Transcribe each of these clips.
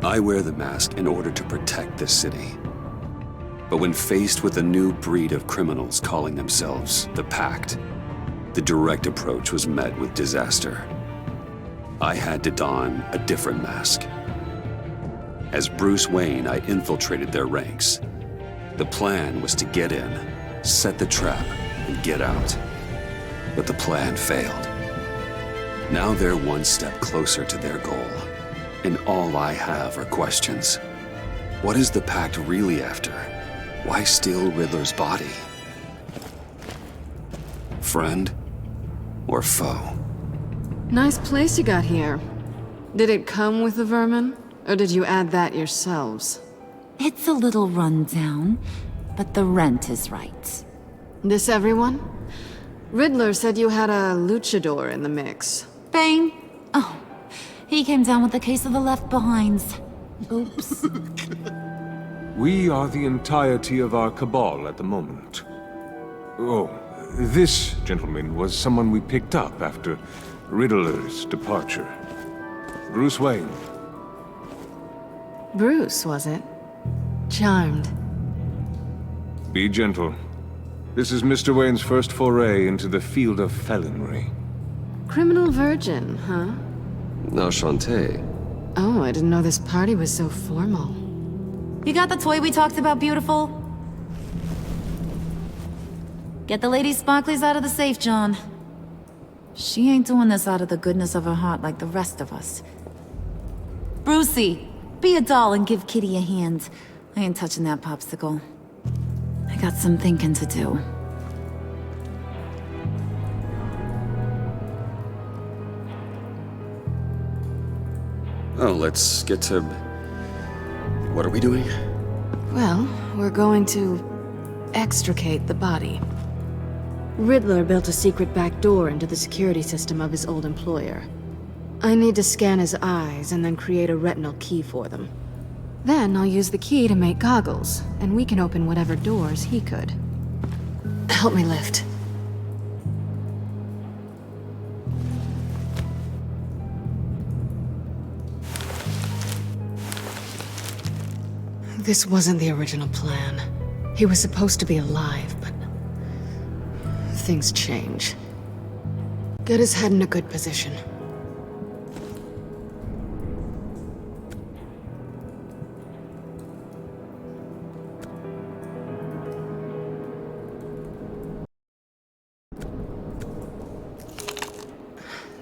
I wear the mask in order to protect this city. But when faced with a new breed of criminals calling themselves the Pact, the direct approach was met with disaster. I had to don a different mask. As Bruce Wayne, I infiltrated their ranks. The plan was to get in, set the trap, and get out. But the plan failed. Now they're one step closer to their goal, and all I have are questions. What is the Pact really after? Why steal Riddler's body? Friend or foe? Nice place you got here. Did it come with the vermin, or did you add that yourselves? It's a little run down, but the rent is right. This everyone? Riddler said you had a luchador in the mix. Bane? Oh, he came down with a case of the left behinds. Oops. We are the entirety of our cabal at the moment. Oh, this gentleman was someone we picked up after Riddler's departure. Bruce Wayne. Bruce, was it? Charmed. Be gentle. This is Mr. Wayne's first foray into the field of felonry. Criminal virgin, huh? Enchanté. Oh, I didn't know this party was so formal. You got the toy we talked about, beautiful? Get the lady sparklies out of the safe, John. She ain't doing this out of the goodness of her heart like the rest of us. Brucey, be a doll and give Kitty a hand. I ain't touching that popsicle. I got some thinking to do. Oh, let's get to... What are we doing? Well, we're going to extricate the body. Riddler built a secret back door into the security system of his old employer. I need to scan his eyes and then create a retinal key for them. Then I'll use the key to make goggles, and we can open whatever doors he could. Help me lift. This wasn't the original plan. He was supposed to be alive, but things change. Get his head in a good position.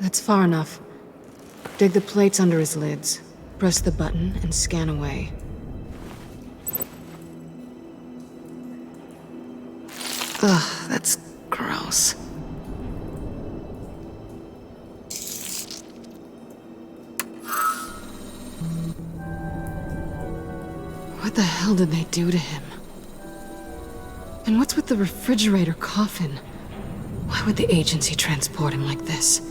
That's far enough. Dig the plates under his lids. Press the button and scan away. Ugh, that's gross. What the hell did they do to him? And what's with the refrigerator coffin? Why would the agency transport him like this?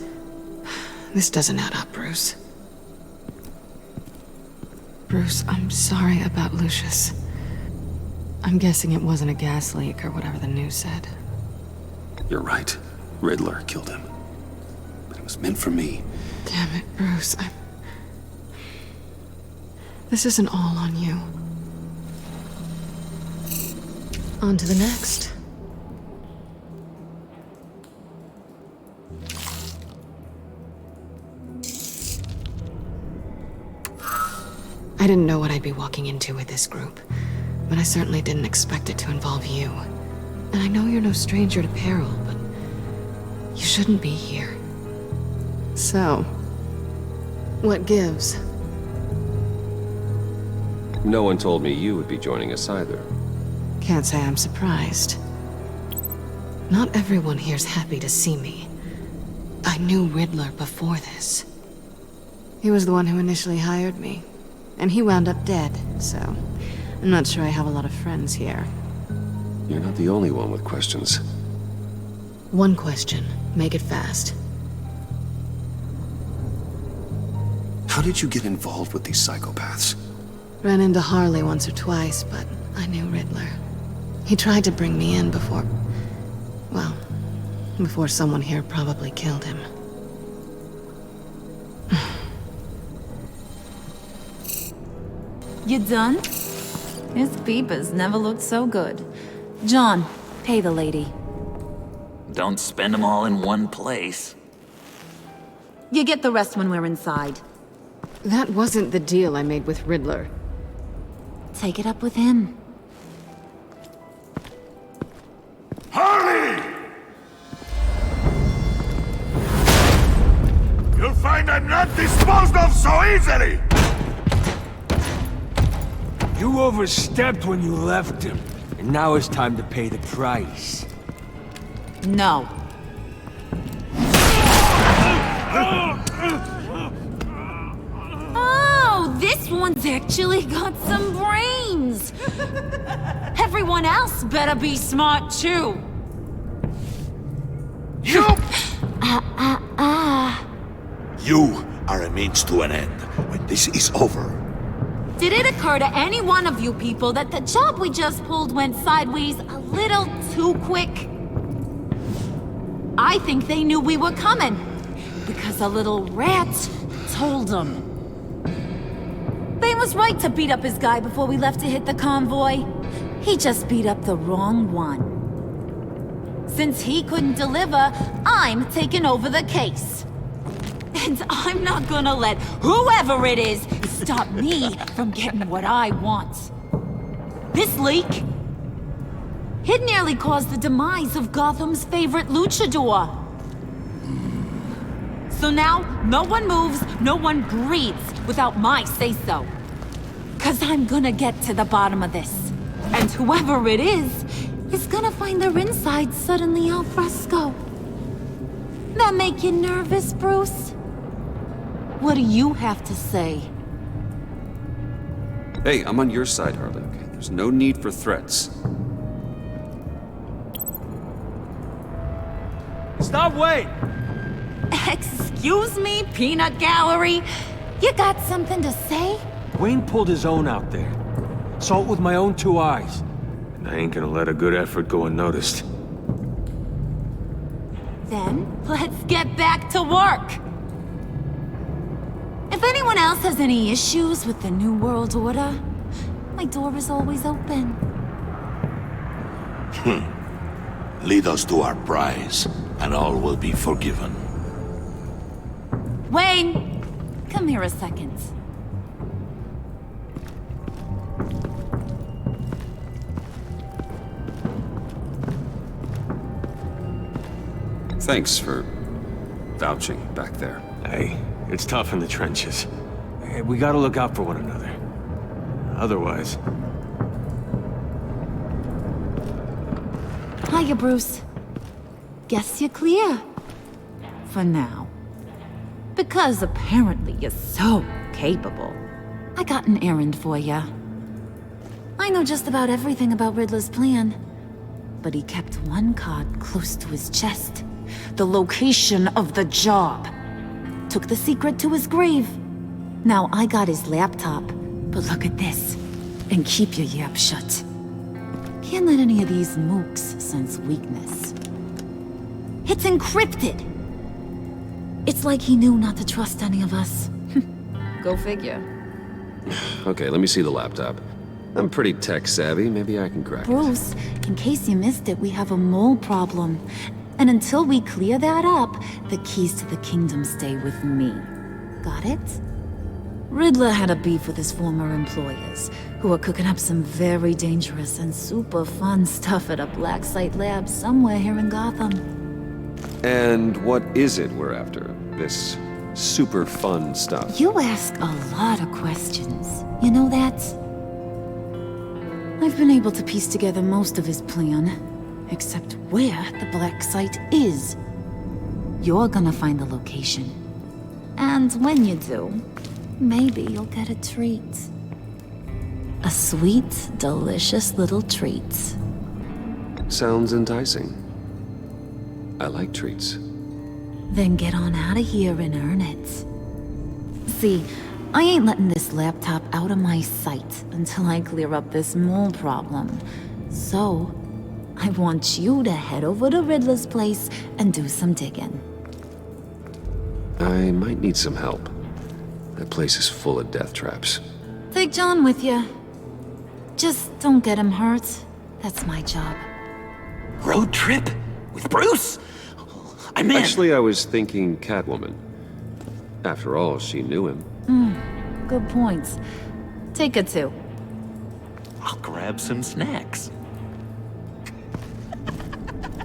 This doesn't add up, Bruce. Bruce, I'm sorry about Lucius. I'm guessing it wasn't a gas leak or whatever the news said. You're right. Riddler killed him. But it was meant for me. Damn it, Bruce. This isn't all on you. On to the next. I didn't know what I'd be walking into with this group, but I certainly didn't expect it to involve you. And I know you're no stranger to peril, but you shouldn't be here. So, what gives? No one told me you would be joining us either. Can't say I'm surprised. Not everyone here's happy to see me. I knew Riddler before this. He was the one who initially hired me, and he wound up dead, so I'm not sure I have a lot of friends here. You're not the only one with questions. One question. Make it fast. How did you get involved with these psychopaths? Ran into Harley once or twice, but I knew Riddler. He tried to bring me in before... well, before someone here probably killed him. You done? His peepers never looked so good. John, pay the lady. Don't spend them all in one place. You get the rest when we're inside. That wasn't the deal I made with Riddler. Take it up with him. Harley! You'll find I'm not disposed of so easily! You overstepped when you left him, and now it's time to pay the price. No. Oh, this one's actually got some brains! Everyone else better be smart too! You! You are a means to an end. When this is over, Did it occur to any one of you people that the job we just pulled went sideways a little too quick? I think they knew we were coming, because a little rat told them. They was right to beat up his guy before we left to hit the convoy. He just beat up the wrong one. Since he couldn't deliver, I'm taking over the case. And I'm not gonna let whoever it is stop me from getting what I want. This leak, it nearly caused the demise of Gotham's favorite luchador. So now, no one moves, no one breathes without my say-so. 'Cause I'm gonna get to the bottom of this. And whoever it is gonna find their insides suddenly al fresco. That make you nervous, Bruce? What do you have to say? Hey, I'm on your side, Harley. Okay? There's no need for threats. Stop, wait! Excuse me, peanut gallery? You got something to say? Wayne pulled his own out there. Saw it with my own two eyes. And I ain't gonna let a good effort go unnoticed. Then, let's get back to work. If anyone else has any issues with the New World Order, my door is always open. lead us to our prize, and all will be forgiven. Wayne, come here a second. Thanks for vouching back there. Hey, it's tough in the trenches. Hey, we gotta look out for one another. Otherwise... Hiya, Bruce. Guess you're clear. For now. Because apparently you're so capable. I got an errand for ya. I know just about everything about Riddler's plan. But he kept one card close to his chest. The location of the job. Took the secret to his grave. Now I got his laptop. But look at this. And keep your yap shut. Can't let any of these mooks sense weakness. It's encrypted! It's like he knew not to trust any of us. Go figure. Okay, let me see the laptop. I'm pretty tech-savvy. Maybe I can crack it. Bruce, in case you missed it, we have a mole problem. And until we clear that up, the keys to the kingdom stay with me. Got it? Riddler had a beef with his former employers, who are cooking up some very dangerous and super fun stuff at a black site lab somewhere here in Gotham. And what is it we're after? This super fun stuff? You ask a lot of questions. You know that? I've been able to piece together most of his plan, except where the black site is. You're gonna find the location. And when you do, maybe you'll get a treat. A sweet, delicious little treat. Sounds enticing. I like treats. Then get on out of here and earn it. See, I ain't letting this laptop out of my sight until I clear up this mole problem. So, I want you to head over to Riddler's place and do some digging. I might need some help. That place is full of death traps. Take John with you. Just don't get him hurt. That's my job. Road trip? With Bruce? I'm in. Actually, I was thinking Catwoman. After all, she knew him. Good points. Take her too. I'll grab some snacks.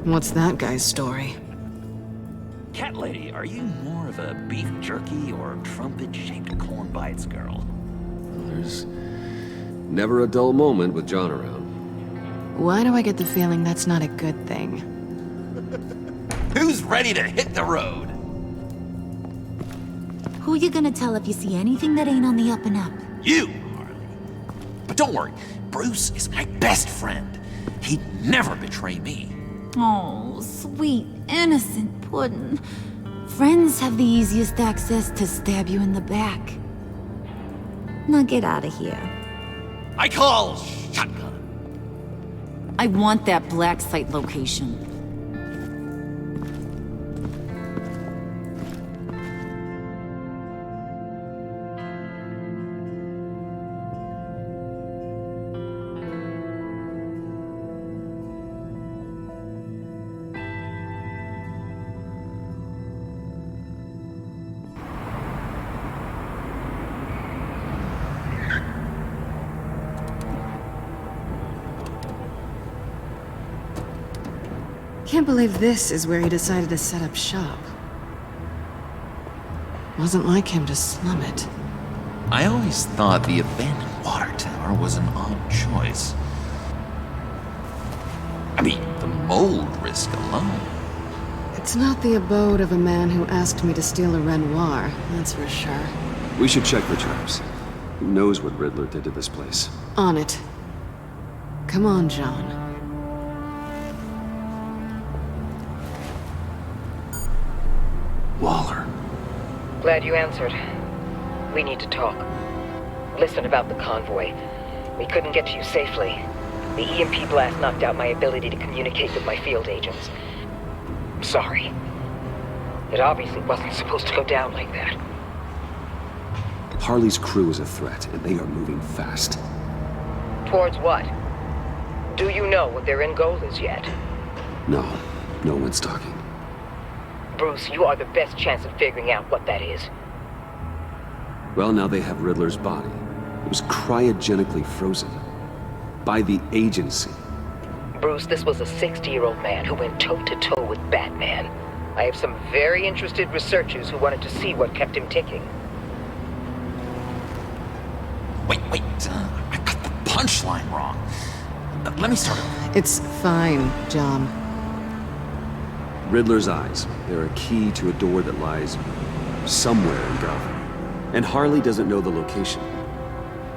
What's that guy's story? Cat lady, are you more of a beef jerky or trumpet-shaped corn bites girl? There's never a dull moment with John around. Why do I get the feeling that's not a good thing? Who's ready to hit the road? Who you gonna tell if you see anything that ain't on the up and up? You, Harley. But don't worry, Bruce is my best friend. He'd never betray me. Oh, sweet, innocent puddin'. Friends have the easiest access to stab you in the back. Now get out of here. I call shotgun. I want that black site location. Can't believe this is where he decided to set up shop. Wasn't like him to slum it. I always thought the abandoned water tower was an odd choice. I mean, the mold risk alone. It's not the abode of a man who asked me to steal a Renoir, that's for sure. We should check for traps. Who knows what Riddler did to this place? On it. Come on, John. Waller. Glad you answered. We need to talk. Listen about the convoy. We couldn't get to you safely. The EMP blast knocked out my ability to communicate with my field agents. I'm sorry. It obviously wasn't supposed to go down like that. Harley's crew is a threat, and they are moving fast. Towards what? Do you know what their end goal is yet? No one's talking. Bruce, you are the best chance of figuring out what that is. Well, now they have Riddler's body. It was cryogenically frozen. By the agency. Bruce, this was a 60-year-old man who went toe-to-toe with Batman. I have some very interested researchers who wanted to see what kept him ticking. Wait, I got the punchline wrong. Let me start over. It's fine, John. Riddler's eyes. They're a key to a door that lies somewhere in Gotham. And Harley doesn't know the location.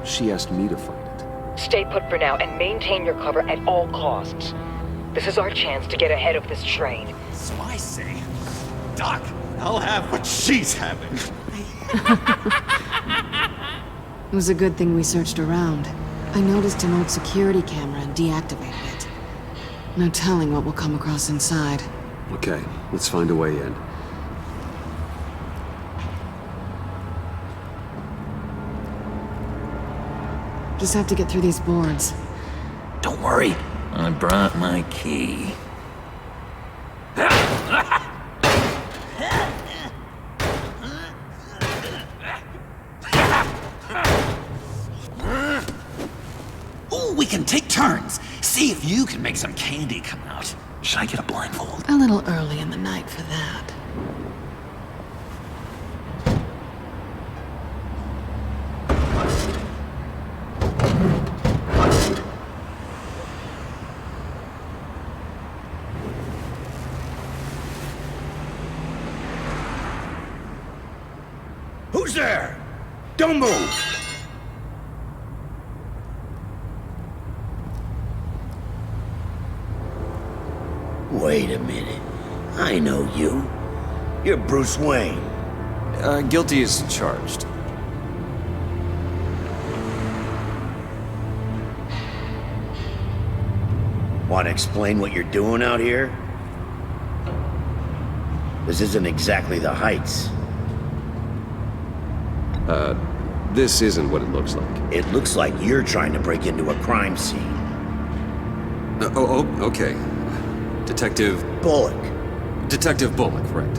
She asked me to find it. Stay put for now and maintain your cover at all costs. This is our chance to get ahead of this train. So I say, Doc, I'll have what she's having. It was a good thing we searched around. I noticed an old security camera and deactivated it. No telling what we'll come across inside. Okay, let's find a way in. Just have to get through these boards. Don't worry, I brought my key. Ooh, we can take turns. See if you can make some candy come out. Should I get a blindfold? A little early in the night for that. Who's there? Don't move! Wait a minute. I know you. You're Bruce Wayne. Guilty as charged. Want to explain what you're doing out here? This isn't exactly the Heights. This isn't what it looks like. It looks like you're trying to break into a crime scene. Okay. Detective Bullock. right.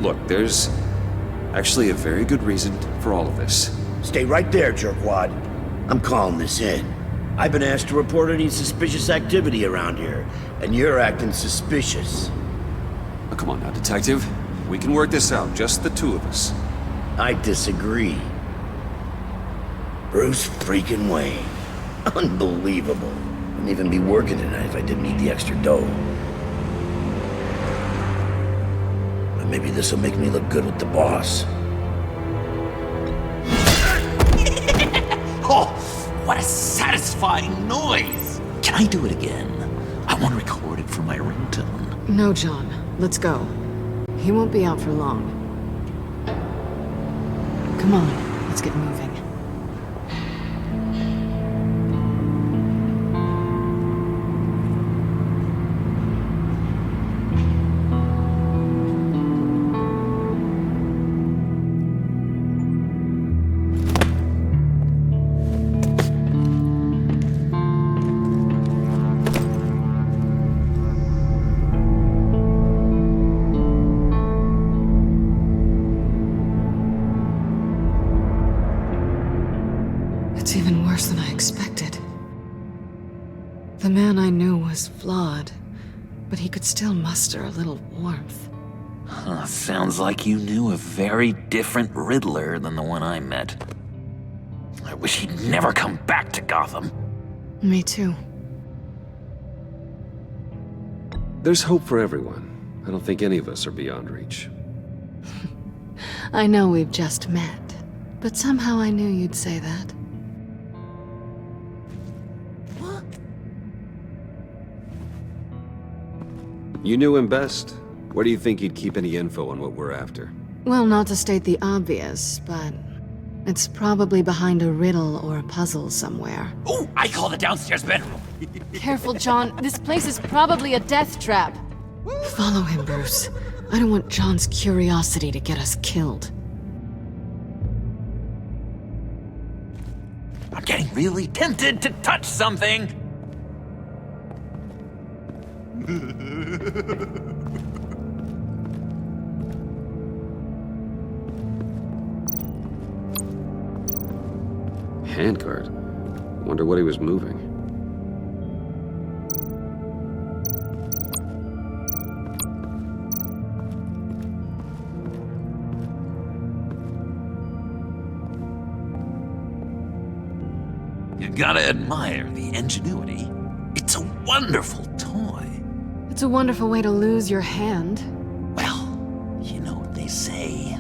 Look, there's actually a very good reason for all of this. Stay right there, jerkwad. I'm calling this in. I've been asked to report any suspicious activity around here, and you're acting suspicious. Oh, come on now, Detective. We can work this out, just the two of us. I disagree. Bruce freaking Wayne. Unbelievable. Wouldn't even be working tonight if I didn't need the extra dough. But maybe this will make me look good with the boss. Oh, what a satisfying noise! Can I do it again? I want to record it for my ringtone. No, John. Let's go. He won't be out for long. Come on, let's get moving. It's even worse than I expected. The man I knew was flawed, but he could still muster a little warmth. Huh, sounds like you knew a very different Riddler than the one I met. I wish he'd never come back to Gotham. Me too. There's hope for everyone. I don't think any of us are beyond reach. I know we've just met, but somehow I knew you'd say that. You knew him best. Where do you think he'd keep any info on what we're after? Well, not to state the obvious, but it's probably behind a riddle or a puzzle somewhere. Oh, I call the downstairs bedroom. Careful, John. This place is probably a death trap. Follow him, Bruce. I don't want John's curiosity to get us killed. I'm getting really tempted to touch something. Handcart. Wonder what he was moving. You gotta admire the ingenuity. It's a wonderful toy. It's a wonderful way to lose your hand. Well, you know what they say.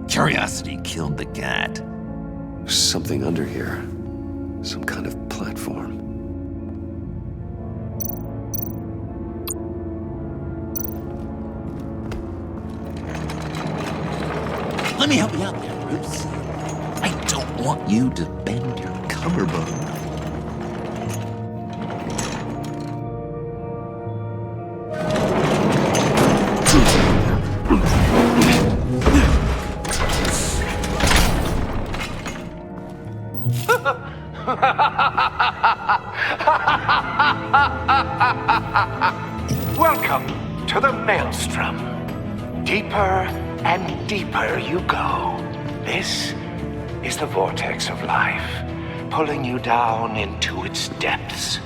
Curiosity killed the cat. There's something under here. Some kind of platform. Let me help you out there, Bruce. I don't want you to bend your collarbone. Welcome to the Maelstrom. Deeper and deeper you go. This is the vortex of life, pulling you down into its depths.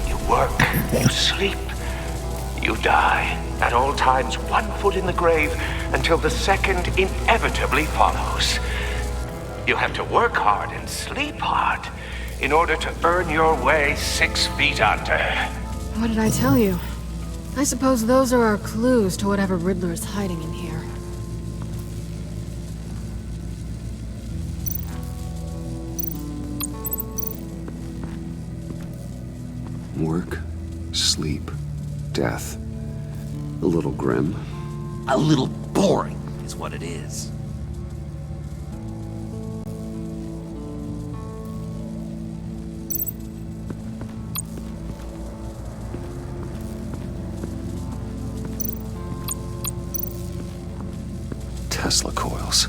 You work, you sleep, you die. At all times, 1 foot in the grave until the second inevitably follows. You have to work hard and sleep hard in order to earn your way 6 feet under. What did I tell you? I suppose those are our clues to whatever Riddler is hiding in here. Work, sleep, death. A little grim. A little boring is what it is. Tesla coils.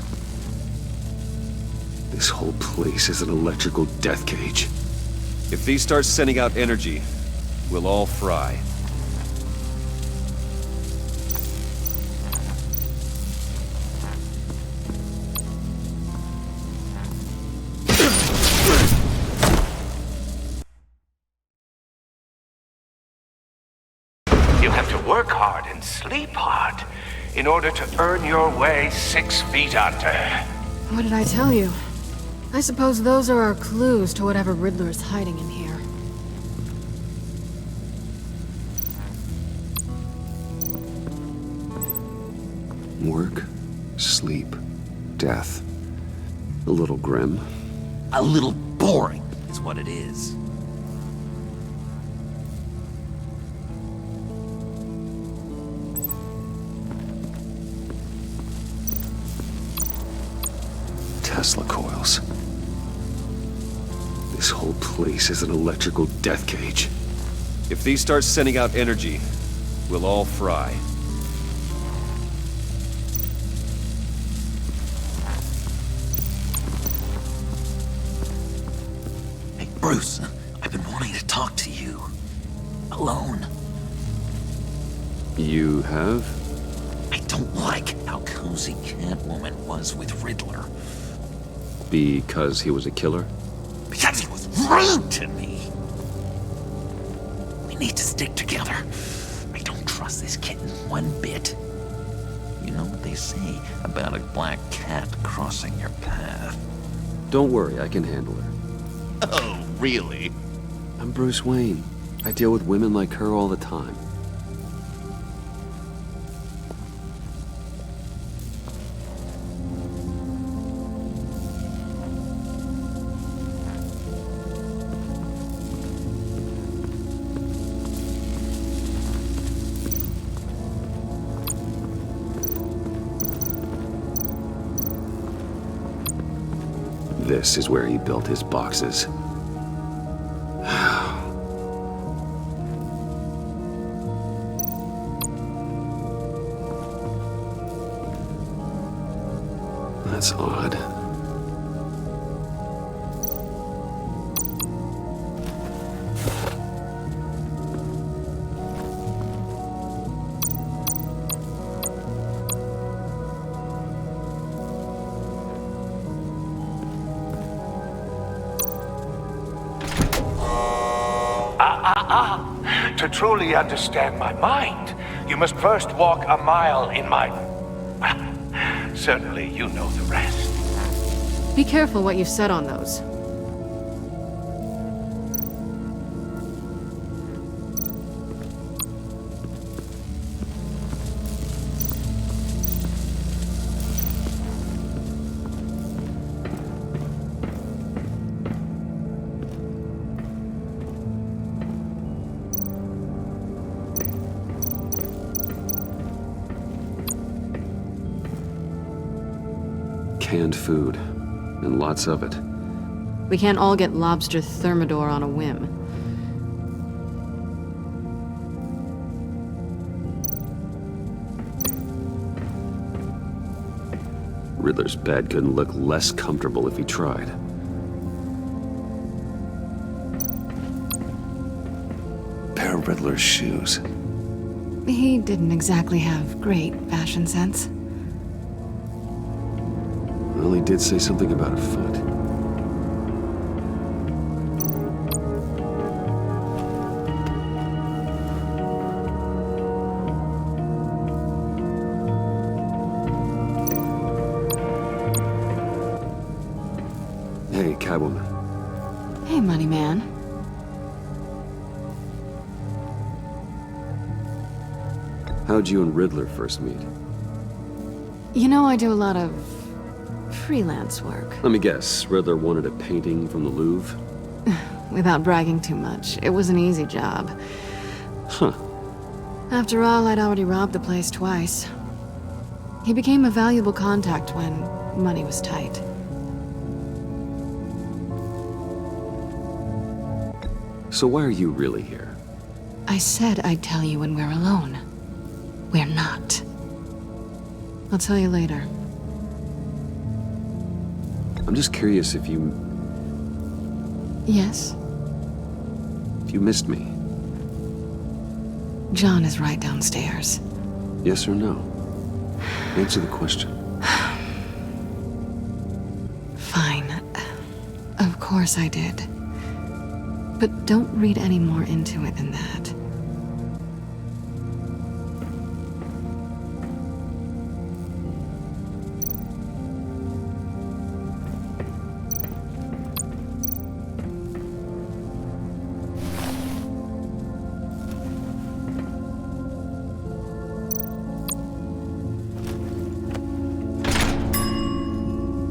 This whole place is an electrical death cage. If these start sending out energy, we'll all fry. You have to work hard and sleep hard in order to earn your way 6 feet under. What did I tell you? I suppose those are our clues to whatever Riddler is hiding in here. Work, sleep, death. A little grim. A little boring is what it is. Tesla coils. This whole place is an electrical death cage. If these start sending out energy, we'll all fry. Hey, Bruce, I've been wanting to talk to you. Alone. You have? I don't like how cozy Catwoman was with Riddler. Because he was a killer? Because he was rude to me. We need to stick together. I don't trust this kitten one bit. You know what they say about a black cat crossing your path? Don't worry, I can handle her. Oh, really? I'm Bruce Wayne. I deal with women like her all the time. This is where he built his boxes. That's odd. To truly understand my mind, you must first walk a mile in my... Certainly, you know the rest. Be careful what you said on those. Canned food, and lots of it. We can't all get lobster thermidor on a whim. Riddler's bed couldn't look less comfortable if he tried. Pair of Riddler's shoes. He didn't exactly have great fashion sense. Well, he did say something about a foot. Hey, Catwoman. Hey, money man. How'd you and Riddler first meet? You know, I do a lot of freelance work. Let me guess, Riddler wanted a painting from the Louvre? Without bragging too much, it was an easy job. Huh. After all, I'd already robbed the place twice. He became a valuable contact when money was tight. So why are you really here? I said I'd tell you when we're alone. We're not. I'll tell you later. I'm just curious if you Yes? missed me. John is right downstairs. Yes or no? Answer the question. Fine. Of course I did. But don't read any more into it than that.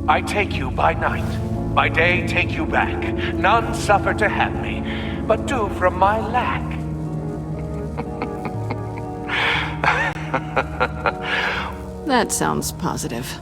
I take you by night. By day take you back. None suffer to have me, but do from my lack. That sounds positive.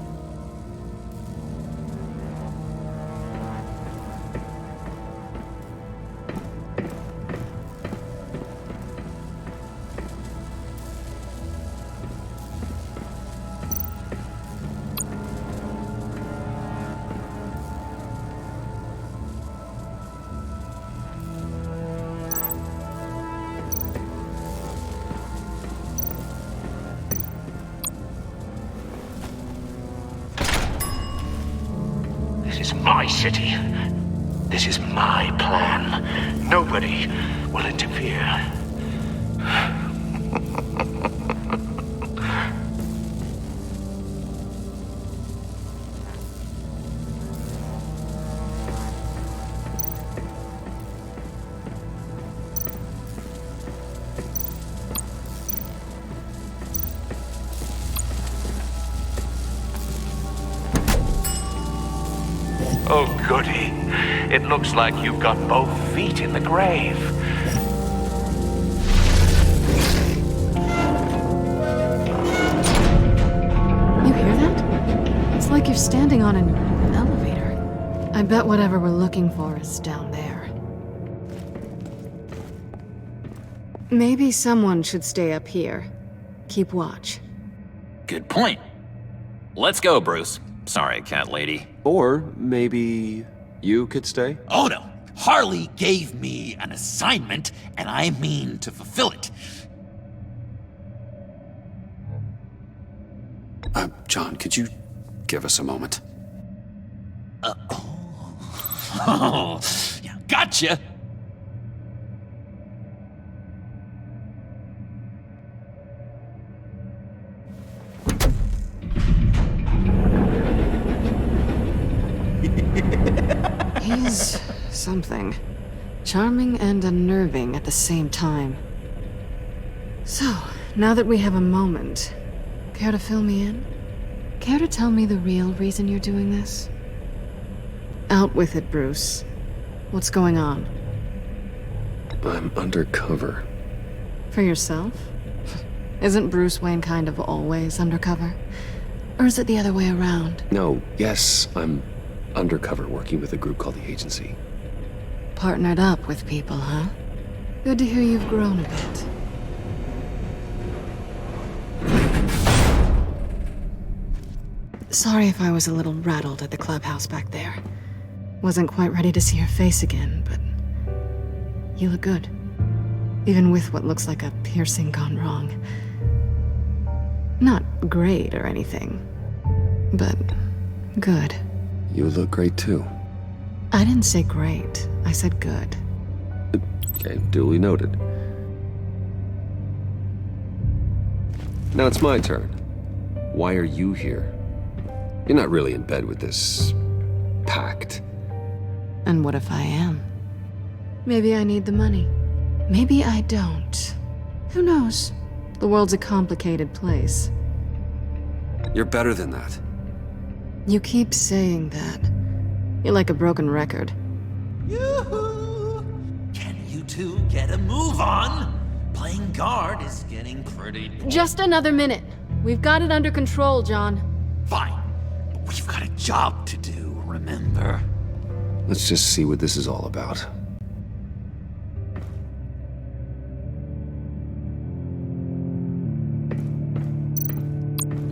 This is my city. This is my plan. Nobody will interfere. Oh, goody. It looks like you've got both feet in the grave. You hear that? It's like you're standing on an elevator. I bet whatever we're looking for is down there. Maybe someone should stay up here. Keep watch. Good point. Let's go, Bruce. Sorry, cat lady. Or maybe you could stay? Oh no! Harley gave me an assignment, and I mean to fulfill it. John, could you give us a moment? Oh, yeah, gotcha! He's something. Charming and unnerving at the same time. So, now that we have a moment, care to fill me in? Care to tell me the real reason you're doing this? Out with it, Bruce. What's going on? I'm undercover. For yourself? Isn't Bruce Wayne kind of always undercover? Or is it the other way around? No, yes, I'm undercover working with a group called the Agency. Partnered up with people, huh? Good to hear you've grown a bit. Sorry if I was a little rattled at the clubhouse back there. Wasn't quite ready to see your face again, but you look good. Even with what looks like a piercing gone wrong. Not great or anything, but good. You look great too. I didn't say great. I said good. Okay, duly noted. Now it's my turn. Why are you here? You're not really in bed with this pact. And what if I am? Maybe I need the money. Maybe I don't. Who knows? The world's a complicated place. You're better than that. You keep saying that. You're like a broken record. Yoo-hoo! Can you two get a move on? Playing guard is getting pretty... Just another minute. We've got it under control, John. Fine. But we've got a job to do, remember? Let's just see what this is all about.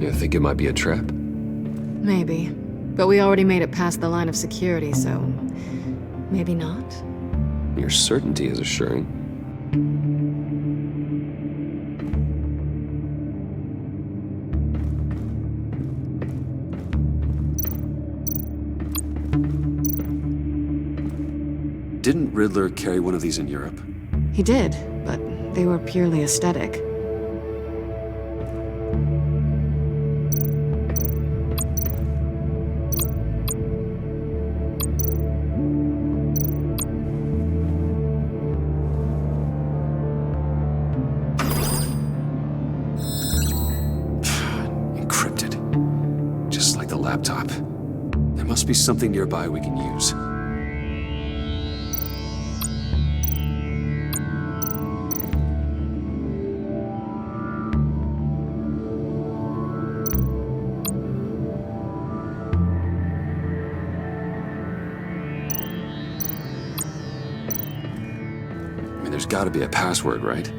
You think it might be a trap? Maybe. But we already made it past the line of security, so maybe not? Your certainty is assuring. Didn't Riddler carry one of these in Europe? He did, but they were purely aesthetic. Encrypted. Just like the laptop. There must be something nearby we can use. There's gotta be a password, right?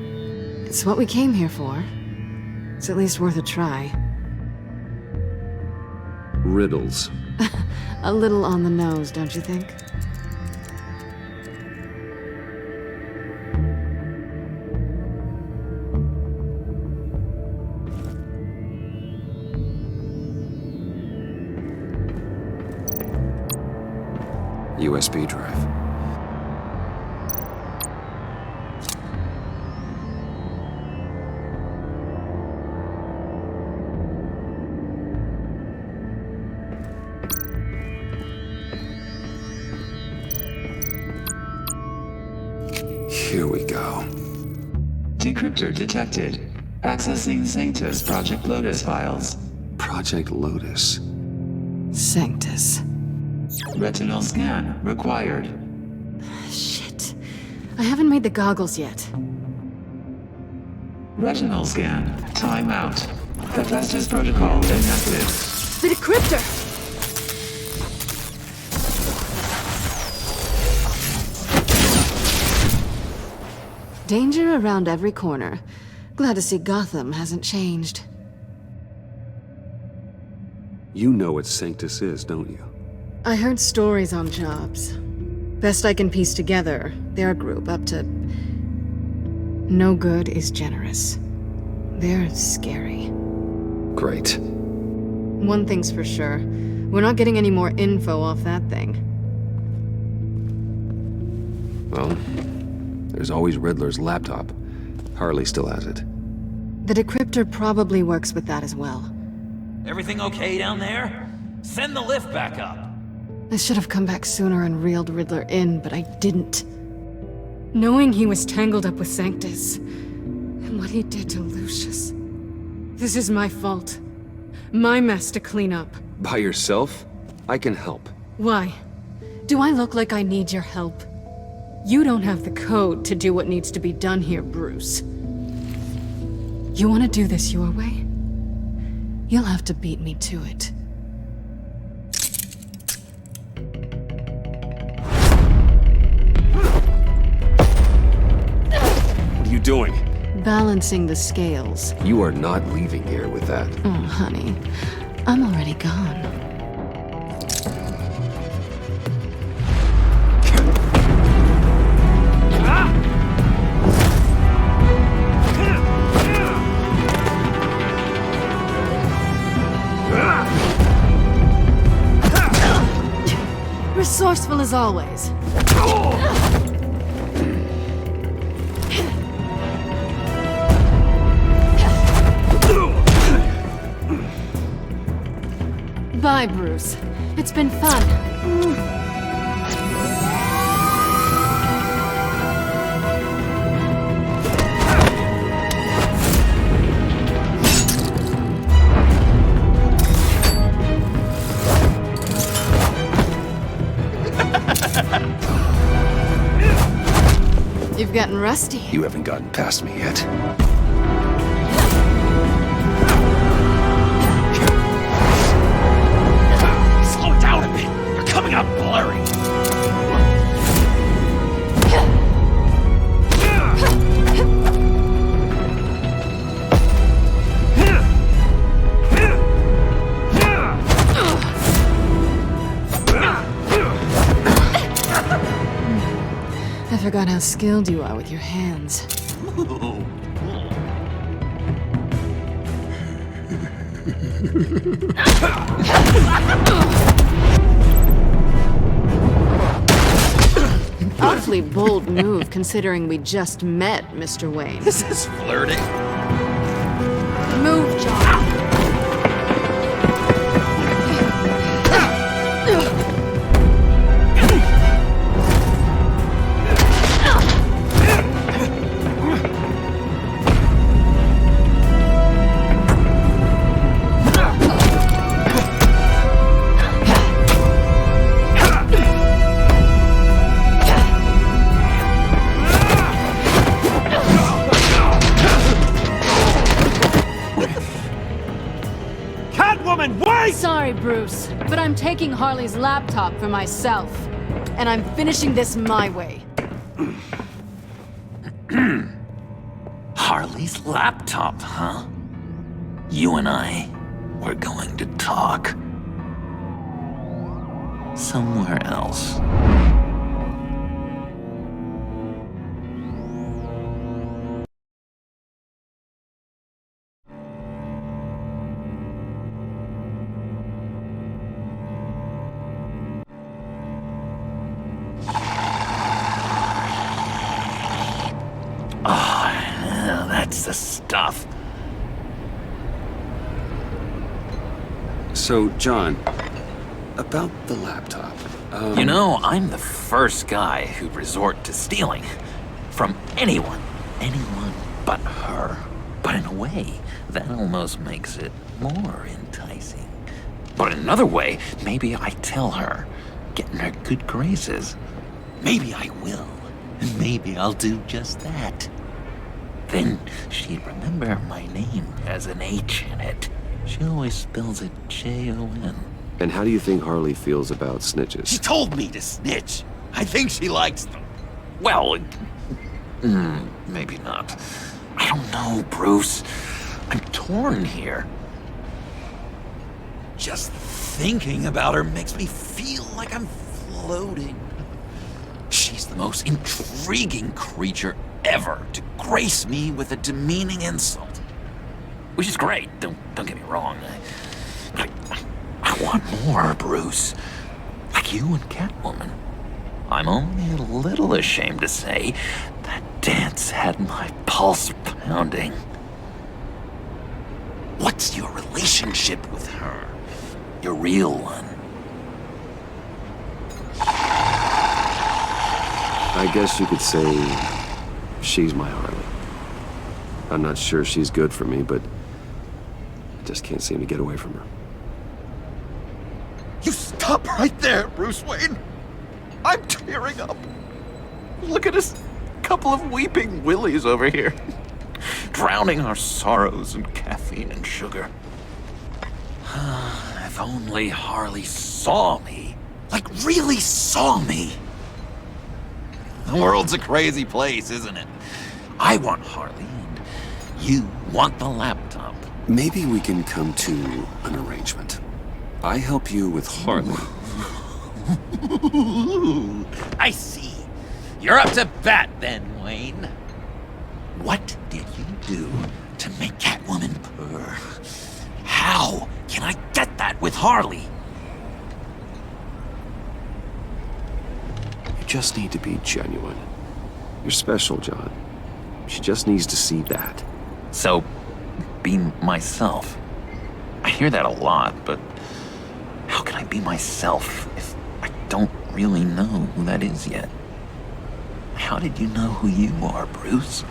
It's what we came here for. It's at least worth a try. Riddles. A little on the nose, don't you think? USB drive. Here we go. Decryptor detected. Accessing Sanctus Project Lotus files. Project Lotus. Sanctus. Retinal scan required. Shit. I haven't made the goggles yet. Retinal scan. Timeout. Hephaestus protocol enacted. The decryptor! Danger around every corner. Glad to see Gotham hasn't changed. You know what Sanctus is, don't you? I heard stories on jobs. Best I can piece together, they're a group up to... No good is generous. They're scary. Great. One thing's for sure. We're not getting any more info off that thing. Well, there's always Riddler's laptop. Harley still has it. The decryptor probably works with that as well. Everything okay down there? Send the lift back up. I should have come back sooner and reeled Riddler in, but I didn't. Knowing he was tangled up with Sanctus, and what he did to Lucius. This is my fault. My mess to clean up. By yourself? I can help. Why? Do I look like I need your help? You don't have the code to do what needs to be done here, Bruce. You want to do this your way? You'll have to beat me to it. What are you doing? Balancing the scales. You are not leaving here with that. Oh, honey. I'm already gone. Resourceful as always. Bye, Bruce. It's been fun. You've gotten rusty. You haven't gotten past me yet. Slow down a bit. You're coming out blurry. forgot how skilled you are with your hands. Awfully bold move considering we just met, Mr. Wayne. This is flirting. Move, John. Sorry, Bruce, but I'm taking Harley's laptop for myself. And I'm finishing this my way. Harley's laptop, huh? You and I, we're going to talk. Somewhere else. That's the stuff. So, John, about the laptop. You know, I'm the first guy who'd resort to stealing. From anyone. Anyone but her. But in a way, that almost makes it more enticing. But in another way, maybe I tell her, get in her good graces. Maybe I will. And maybe I'll do just that. Then she'd remember my name has an H in it. She always spells it Jon. And how do you think Harley feels about snitches? She told me to snitch. I think she likes them. Well, maybe not. I don't know, Bruce. I'm torn here. Just thinking about her makes me feel like I'm floating. She's the most intriguing creature ever to grace me with a demeaning insult. Which is great, don't get me wrong. I want more, Bruce. Like you and Catwoman. I'm only a little ashamed to say that dance had my pulse pounding. What's your relationship with her? Your real one? I guess you could say she's my Harley. I'm not sure she's good for me, but I just can't seem to get away from her. You stop right there, Bruce Wayne. I'm tearing up. Look at us, couple of weeping willies over here. Drowning our sorrows in caffeine and sugar. If only Harley saw me. Like, really saw me. The world's a crazy place, isn't it? I want Harley, and you want the laptop. Maybe we can come to an arrangement. I help you with Harley. I see. You're up to bat then, Wayne. What did you do to make Catwoman purr? How can I get that with Harley? You just need to be genuine. You're special, John. She just needs to see that. So, be myself. I hear that a lot, but how can I be myself if I don't really know who that is yet? How did you know who you are, Bruce?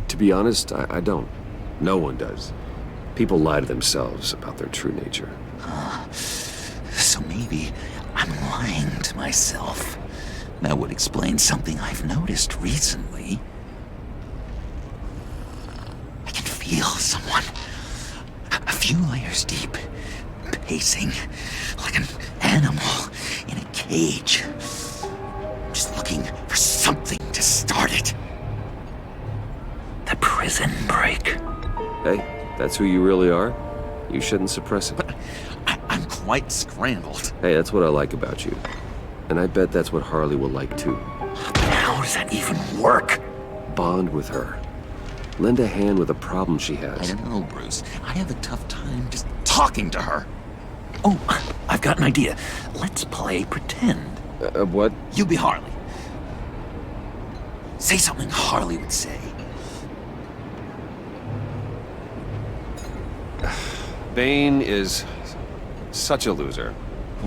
To be honest, I don't. No one does. People lie to themselves about their true nature. So maybe I'm lying to myself. That would explain something I've noticed recently. I can feel someone a few layers deep, pacing like an animal in a cage. Just looking for something to start it. The prison break. Hey, that's who you really are. You shouldn't suppress it. But I I'm quite scrambled. Hey, that's what I like about you. And I bet that's what Harley will like too. How does that even work? Bond with her. Lend a hand with a problem she I has. don't know, Bruce. I have a tough time just talking to her. Oh, I've got an idea. Let's play pretend. What? You be Harley. Say something Harley would say. Bane is such a loser.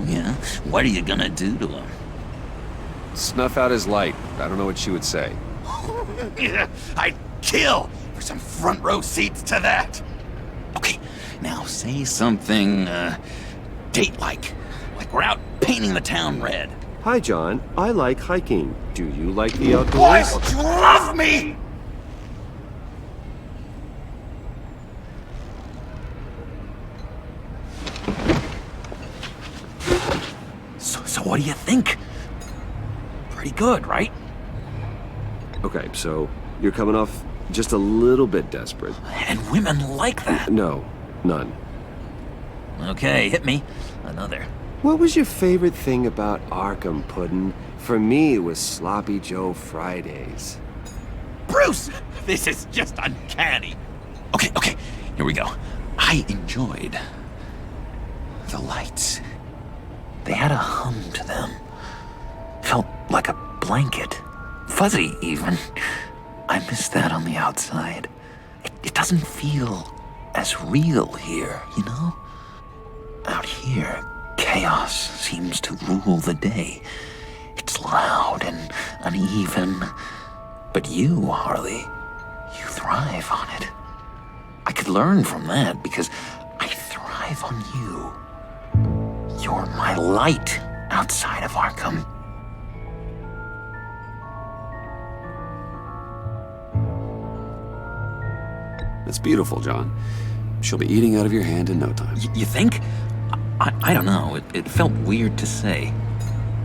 Yeah? What are you gonna do to him? Snuff out his light. I don't know what she would say. I'd kill for some front row seats to that. Okay, now say something, date-like. Like we're out painting the town red. Hi, John. I like hiking. Do you like the outdoors? Boys, you love me! So what do you think? Pretty good, right? Okay, so you're coming off just a little bit desperate. And women like that. No, none. Okay, hit me. Another. What was your favorite thing about Arkham, Puddin'? For me, it was Sloppy Joe Fridays. Bruce! This is just uncanny. Okay, here we go. I enjoyed the lights. They had a hum to them. Felt like a blanket. Fuzzy, even. I miss that on the outside. It doesn't feel as real here, you know? Out here, chaos seems to rule the day. It's loud and uneven. But you, Harley, you thrive on it. I could learn from that because I thrive on you. You're my light outside of Arkham. It's beautiful, John. She'll be eating out of your hand in no time. You think? I don't know. It felt weird to say.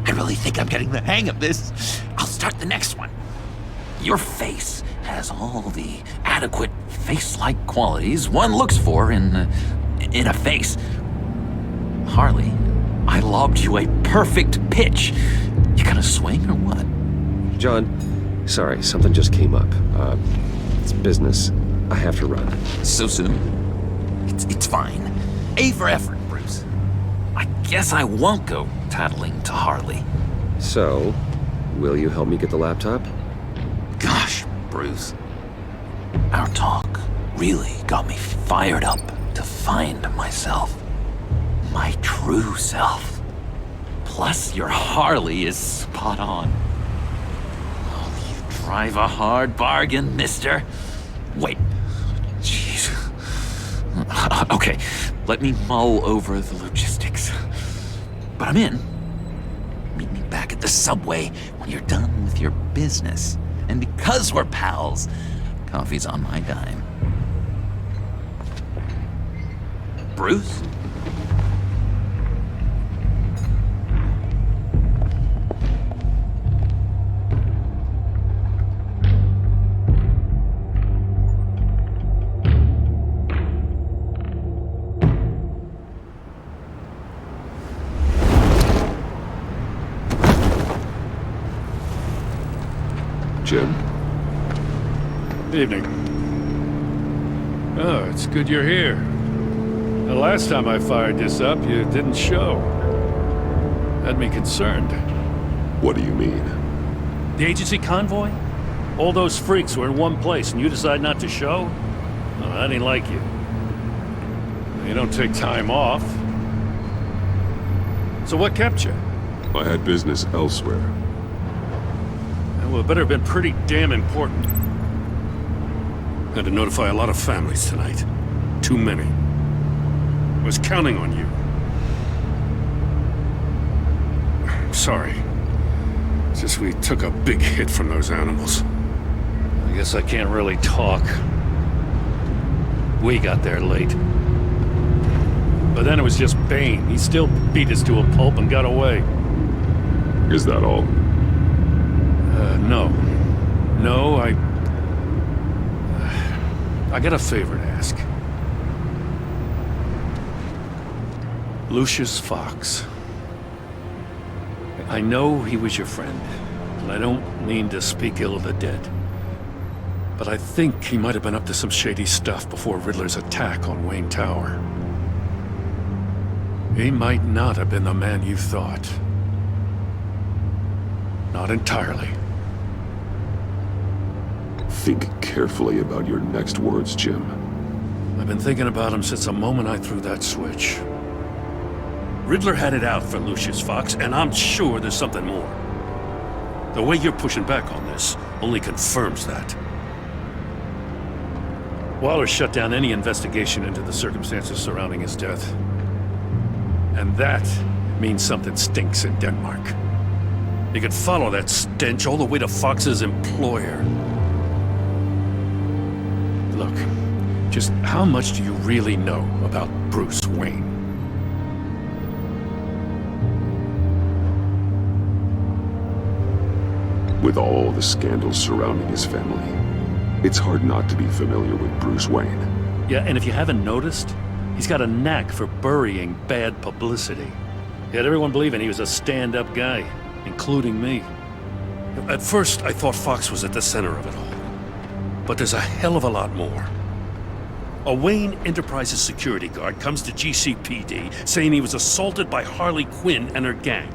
I really think I'm getting the hang of this. I'll start the next one. Your face has all the adequate face-like qualities one looks for in a face. Harley, I lobbed you a perfect pitch. You gonna swing or what? John, sorry, something just came up. It's business. I have to run. So soon? It's fine. A for effort, Bruce. I guess I won't go tattling to Harley. So, will you help me get the laptop? Gosh, Bruce. Our talk really got me fired up to find myself. My true self. Plus, your Harley is spot on. Oh, you drive a hard bargain, mister. Wait. Jeez. Okay, let me mull over the logistics. But I'm in. Meet me back at the subway when you're done with your business. And because we're pals, coffee's on my dime. Bruce? Jim? Evening. Oh, it's good you're here. The last time I fired this up, you didn't show. Had me concerned. What do you mean? The agency convoy? All those freaks were in one place and you decide not to show? Oh, I didn't like you. You don't take time off. So what kept you? I had business elsewhere. Well, it better have been pretty damn important. Had to notify a lot of families tonight. Too many. I was counting on you. Sorry. It's just we took a big hit from those animals. I guess I can't really talk. We got there late. But then it was just Bane. He still beat us to a pulp and got away. Is that all? No. No, I got a favor to ask. Lucius Fox. I know he was your friend, and I don't mean to speak ill of the dead. But I think he might have been up to some shady stuff before Riddler's attack on Wayne Tower. He might not have been the man you thought. Not entirely. Think carefully about your next words, Jim. I've been thinking about him since the moment I threw that switch. Riddler had it out for Lucius Fox, and I'm sure there's something more. The way you're pushing back on this only confirms that. Waller shut down any investigation into the circumstances surrounding his death. And that means something stinks in Denmark. You could follow that stench all the way to Fox's employer. Look, just how much do you really know about Bruce Wayne? With all the scandals surrounding his family, it's hard not to be familiar with Bruce Wayne. Yeah, and if you haven't noticed, he's got a knack for burying bad publicity. He had everyone believing he was a stand-up guy, including me. At first, I thought Fox was at the center of it all. But there's a hell of a lot more. A Wayne Enterprises security guard comes to GCPD saying he was assaulted by Harley Quinn and her gang.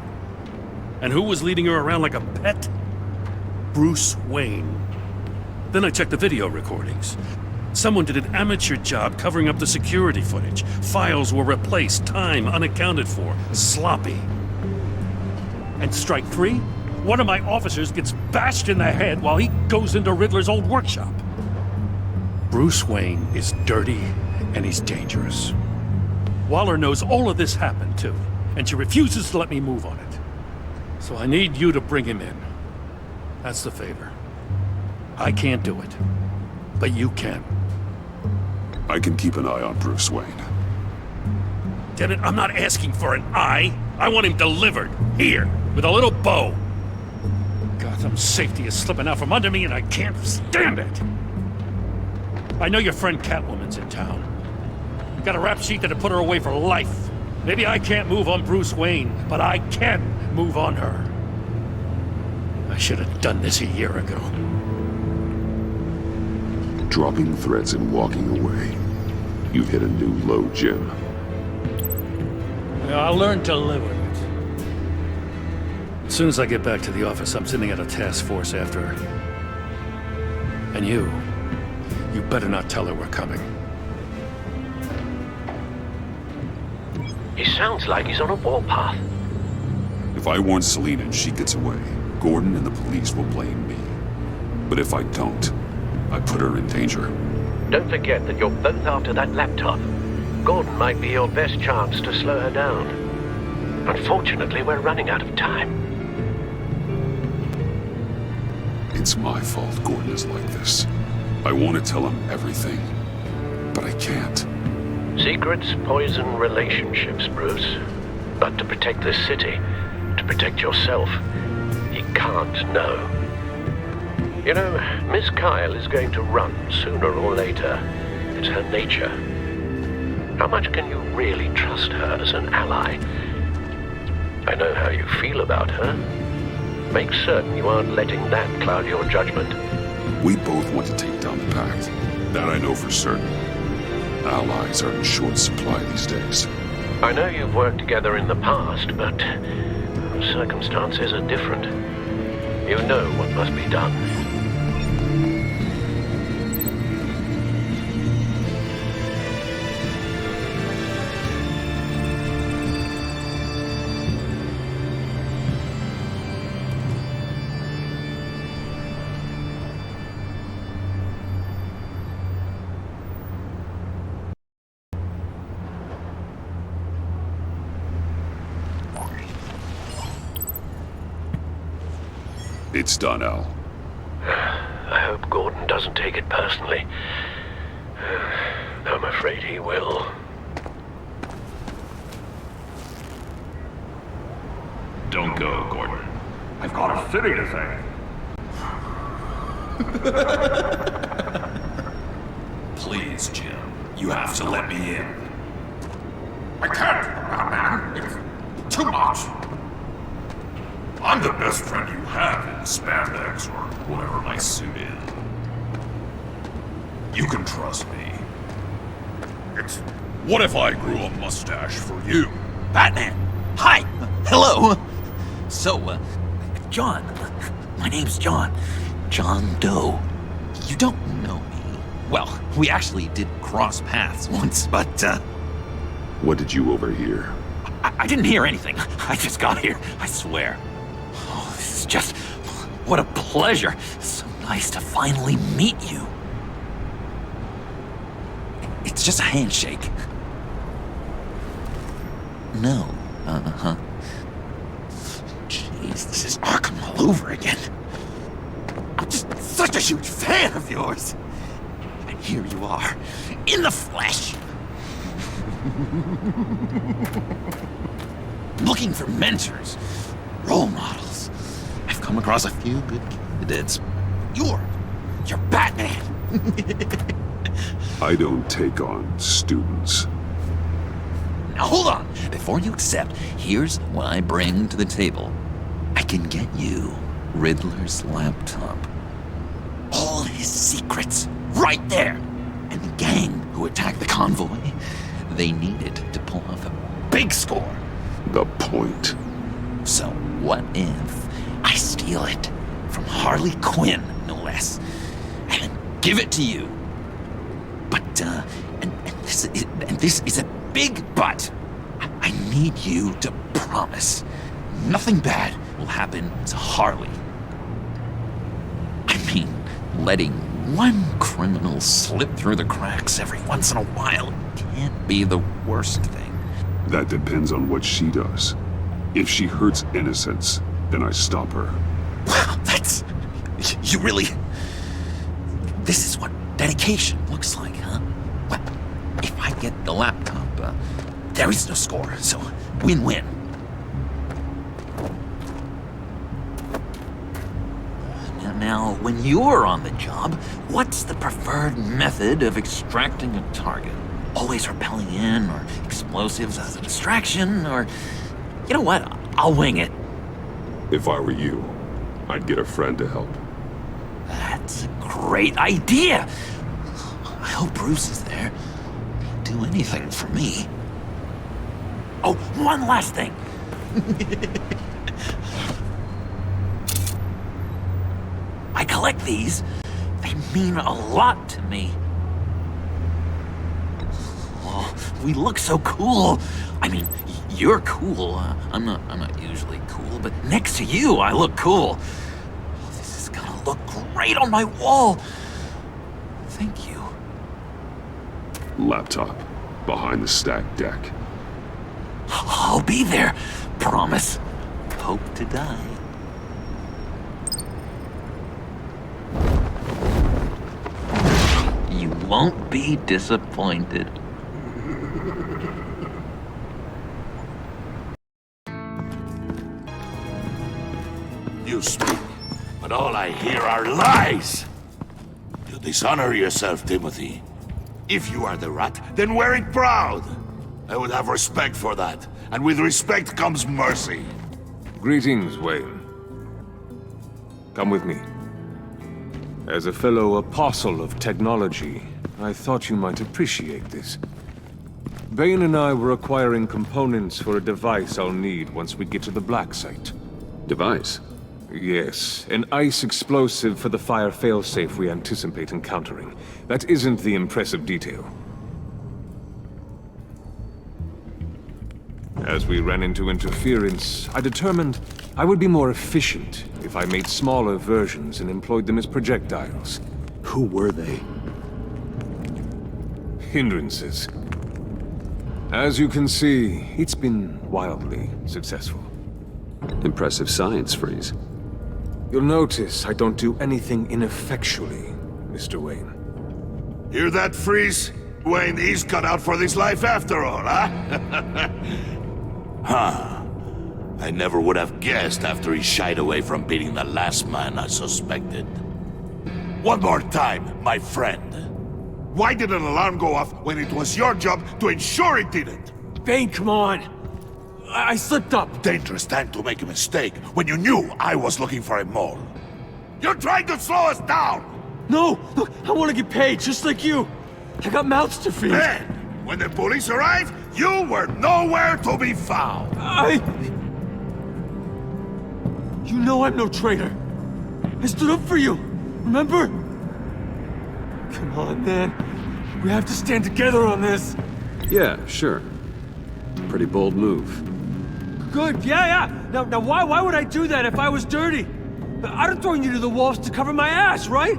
And who was leading her around like a pet? Bruce Wayne. Then I checked the video recordings. Someone did an amateur job covering up the security footage. Files were replaced, time unaccounted for, sloppy. And strike three? One of my officers gets bashed in the head while he goes into Riddler's old workshop. Bruce Wayne is dirty and he's dangerous. Waller knows all of this happened too, and she refuses to let me move on it. So I need you to bring him in. That's the favor. I can't do it, but you can. I can keep an eye on Bruce Wayne. Damn it, I'm not asking for an eye. I want him delivered, here, with a little bow. Gotham's safety is slipping out from under me and I can't stand it. I know your friend Catwoman's in town. Got a rap sheet that'd put her away for life. Maybe I can't move on Bruce Wayne, but I can move on her. I should have done this a year ago. Dropping threats and walking away. You've hit a new low, Jim. I'll learn to live with it. As soon as I get back to the office, I'm sending out a task force after her. And you better not tell her we're coming. He sounds like he's on a warpath. If I warn Selina and she gets away, Gordon and the police will blame me. But if I don't, I put her in danger. Don't forget that you're both after that laptop. Gordon might be your best chance to slow her down. Unfortunately, we're running out of time. It's my fault Gordon is like this. I want to tell him everything, but I can't. Secrets poison relationships, Bruce. But to protect this city, to protect yourself, he can't know. You know, Miss Kyle is going to run sooner or later. It's her nature. How much can you really trust her as an ally? I know how you feel about her. Make certain you aren't letting that cloud your judgment. We both want to take down the Pact. That I know for certain. Allies are in short supply these days. I know you've worked together in the past, but circumstances are different. You know what must be done. It's done, Al. I hope Gordon doesn't take it personally. I'm afraid he will. Don't go, Gordon. I've got a city to save. Please, Jim. You have to let me in. I can't! man. It's too much. I'm the best friend you have in spandex or whatever my suit is. You can trust me. It's... What if I grew a mustache for you? Batman! Hi! Hello! So, John. My name's John. John Doe. You don't know me. Well, we actually did cross paths once, but, What did you overhear? I didn't hear anything. I just got here, I swear. Oh, this is just... What a pleasure. So nice to finally meet you. It's just a handshake. No. Uh-huh. Jeez, this is Arkham all over again. I'm just such a huge fan of yours. And here you are, in the flesh. Looking for mentors, role models. I've come across a few good candidates. You're Batman. I don't take on students. Now hold on. Before you accept, here's what I bring to the table. I can get you Riddler's laptop. All his secrets, right there. And the gang who attacked the convoy, they needed to pull off a big score. The point. So what if I steal it from Harley Quinn, no less, and give it to you? But, and this is a big but. I need you to promise nothing bad will happen to Harley. I mean, letting one criminal slip through the cracks every once in a while can't be the worst thing. That depends on what she does. If she hurts innocents, then I stop her. Wow, that's... You really... This is what dedication looks like, huh? Well, if I get the laptop, there is no score, so win-win. Now, when you're on the job, what's the preferred method of extracting a target? Always rappelling in, or explosives as a distraction, or... You know what? I'll wing it. If I were you, I'd get a friend to help. That's a great idea! I hope Bruce is there. He'd do anything for me. Oh, one last thing! I collect these. They mean a lot to me. Oh, we look so cool. I mean, you're cool. I'm not usually cool, but next to you, I look cool. Oh, this is gonna look great on my wall. Thank you. Laptop. Behind the stacked deck. I'll be there. Promise. Hope to die. You won't be disappointed. You speak, but all I hear are lies! You dishonor yourself, Timothy. If you are the rat, then wear it proud! I would have respect for that, and with respect comes mercy. Greetings, Wayne. Come with me. As a fellow apostle of technology, I thought you might appreciate this. Bane and I were acquiring components for a device I'll need once we get to the Black Site. Device? Yes, an ice explosive for the fire failsafe we anticipate encountering. That isn't the impressive detail. As we ran into interference, I determined I would be more efficient if I made smaller versions and employed them as projectiles. Who were they? Hindrances. As you can see, it's been wildly successful. Impressive science, Freeze. You'll notice I don't do anything ineffectually, Mr. Wayne. Hear that, Freeze? Wayne, he's cut out for this life after all, huh? Huh. I never would have guessed after he shied away from beating the last man I suspected. One more time, my friend. Why did an alarm go off when it was your job to ensure it didn't? Bane, come on! I slipped up. Dangerous time to make a mistake when you knew I was looking for a mole. You're trying to slow us down! No! Look, I want to get paid, just like you. I got mouths to feed. Then, when the police arrived, you were nowhere to be found. You know I'm no traitor. I stood up for you, remember? Come on, man. We have to stand together on this. Yeah, sure. Pretty bold move. Good, yeah. Now why would I do that if I was dirty? I'd have thrown you to the wolves to cover my ass, right?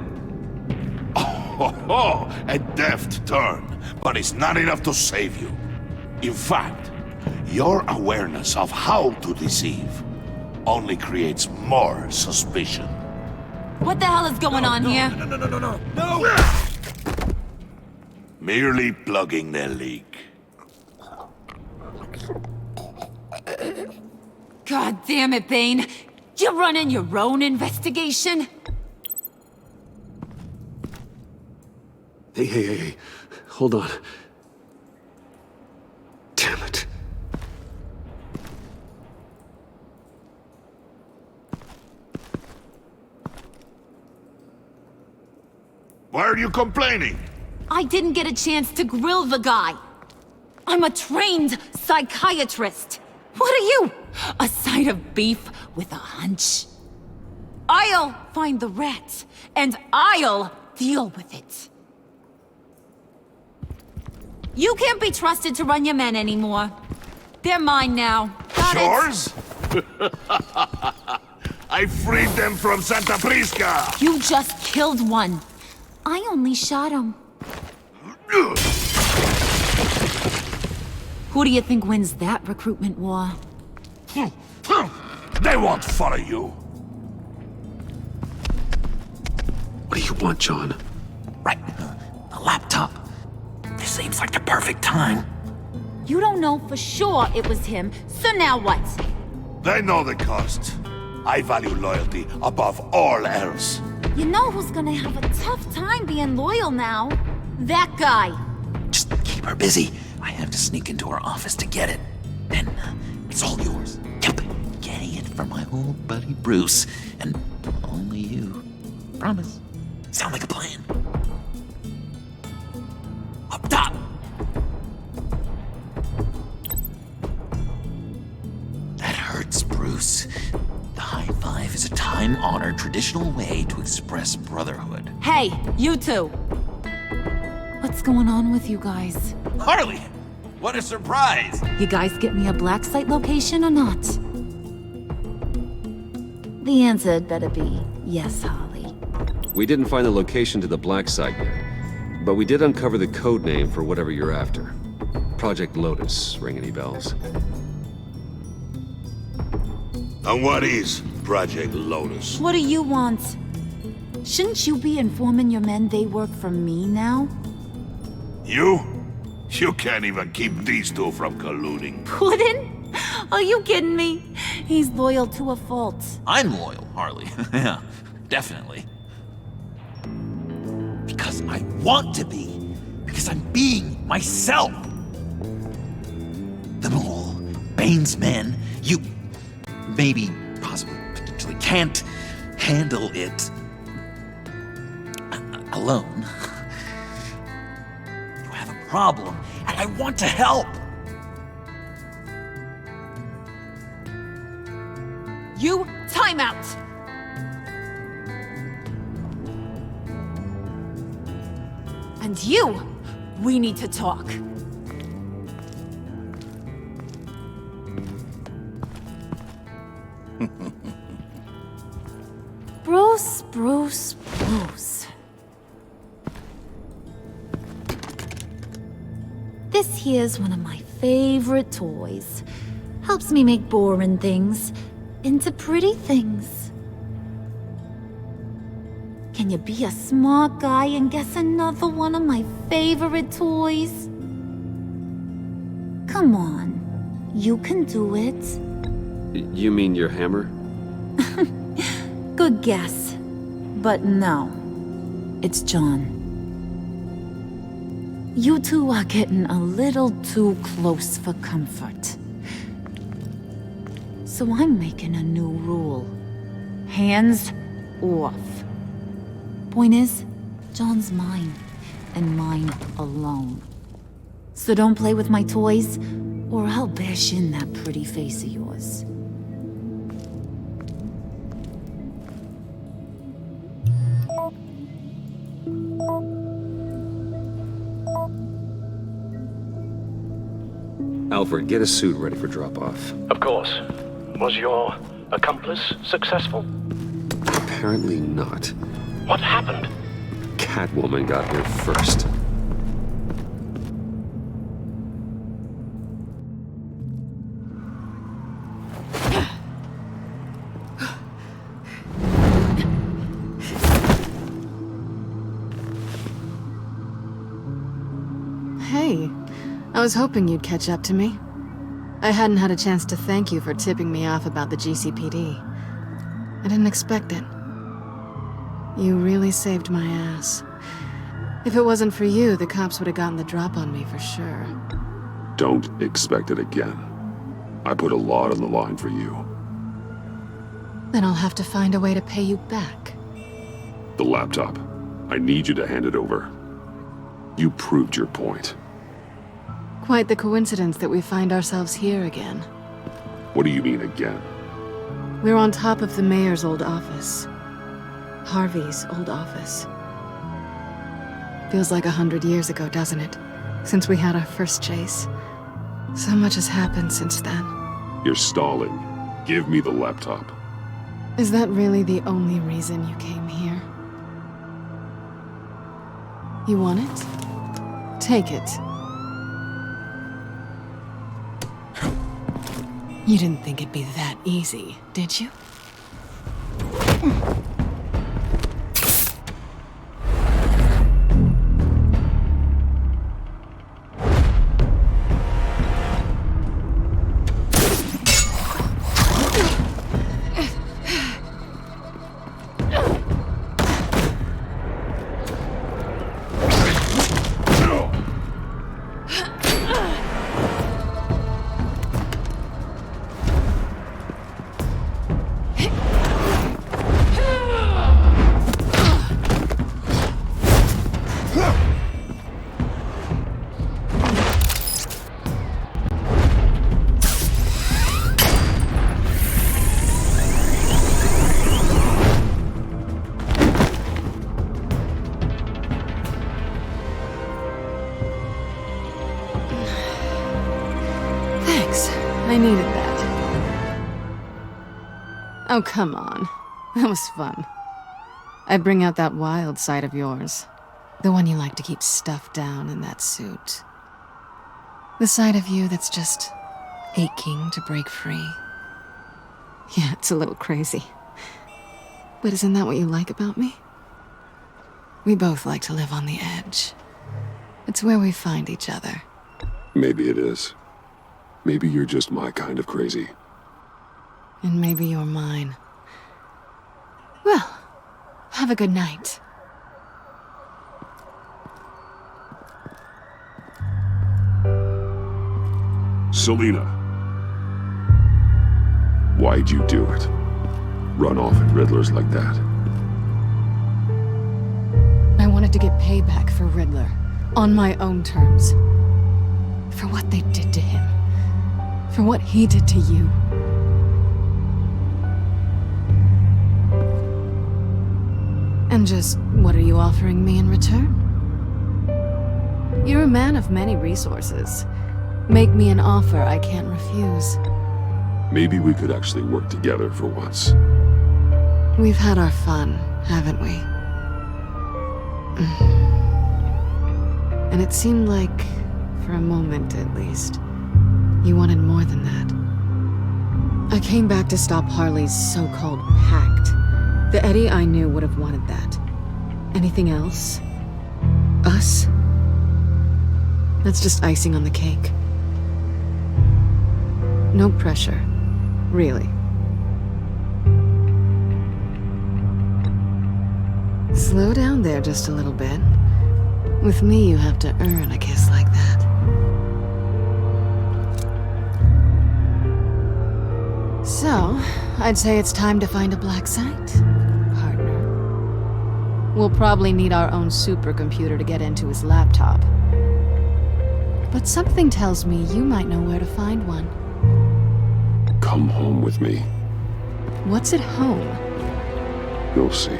Oh, a deft turn, but it's not enough to save you. In fact, your awareness of how to deceive only creates more suspicion. What the hell is going on here? No! Merely plugging the leak. God damn it, Bane. You're running your own investigation? Hey. Hold on. Damn it. Why are you complaining? I didn't get a chance to grill the guy. I'm a trained psychiatrist. What are you? A side of beef with a hunch? I'll find the rat, and I'll deal with it. You can't be trusted to run your men anymore. They're mine now. Got Yours? I freed them from Santa Prisca! You just killed one. I only shot him. Who do you think wins that recruitment war? They won't follow you. What do you want, John? Right. The laptop. This seems like the perfect time. You don't know for sure it was him, so now what? They know the cost. I value loyalty above all else. You know who's gonna have a tough time being loyal now? That guy. Just keep her busy. I have to sneak into her office to get it. Then it's all yours. Yep. Getting it from my old buddy Bruce. And only you. Promise. Sound like a plan. Up top! That hurts, Bruce. The high five is a time-honored traditional way to express brotherhood. Hey, you two. What's going on with you guys? Harley! What a surprise! You guys get me a black site location or not? The answer had better be yes, Holly. We didn't find the location to the black site yet, but we did uncover the code name for whatever you're after. Project Lotus. Ring any bells? And what is Project Lotus? What do you want? Shouldn't you be informing your men they work for me now? You? You can't even keep these two from colluding. Puddin'? Are you kidding me? He's loyal to a fault. I'm loyal, Harley. Yeah, definitely. Because I want to be. Because I'm being myself. The mole, Bane's men, you maybe, possibly, potentially can't handle it alone. You have a problem, and I want to help. You, time out! And you, we need to talk. Bruce. This here's one of my favorite toys. Helps me make boring things into pretty things. Can you be a smart guy and guess another one of my favorite toys? Come on, you can do it. You mean your hammer? Good guess. But no, it's John. You two are getting a little too close for comfort. So I'm making a new rule. Hands off. Point is, John's mine, and mine alone. So don't play with my toys, or I'll bash in that pretty face of yours. Alfred, get a suit ready for drop-off. Of course. Was your accomplice successful? Apparently not. What happened? Catwoman got here first. Hey, I was hoping you'd catch up to me. I hadn't had a chance to thank you for tipping me off about the GCPD. I didn't expect it. You really saved my ass. If it wasn't for you, the cops would have gotten the drop on me for sure. Don't expect it again. I put a lot on the line for you. Then I'll have to find a way to pay you back. The laptop. I need you to hand it over. You proved your point. Quite the coincidence that we find ourselves here again. What do you mean again? We're on top of the mayor's old office. Harvey's old office. Feels like 100 years ago, doesn't it? Since we had our first chase. So much has happened since then. You're stalling. Give me the laptop. Is that really the only reason you came here? You want it? Take it. You didn't think it'd be that easy, did you? I needed that. Oh, come on. That was fun. I bring out that wild side of yours. The one you like to keep stuffed down in that suit. The side of you that's just aching to break free. Yeah, it's a little crazy. But isn't that what you like about me? We both like to live on the edge. It's where we find each other. Maybe it is. Maybe you're just my kind of crazy. And maybe you're mine. Well, have a good night. Selina. Why'd you do it? Run off at Riddlers like that? I wanted to get payback for Riddler. On my own terms. For what they did to him. For what he did to you. And just, what are you offering me in return? You're a man of many resources. Make me an offer I can't refuse. Maybe we could actually work together for once. We've had our fun, haven't we? And it seemed like, for a moment at least, you wanted more than that. I came back to stop Harley's so-called pact. The Eddie I knew would have wanted that. Anything else? Us? That's just icing on the cake. No pressure. Really. Slow down there just a little bit. With me, you have to earn a kiss like that. So, I'd say it's time to find a black site, partner. We'll probably need our own supercomputer to get into his laptop. But something tells me you might know where to find one. Come home with me. What's at home? You'll see.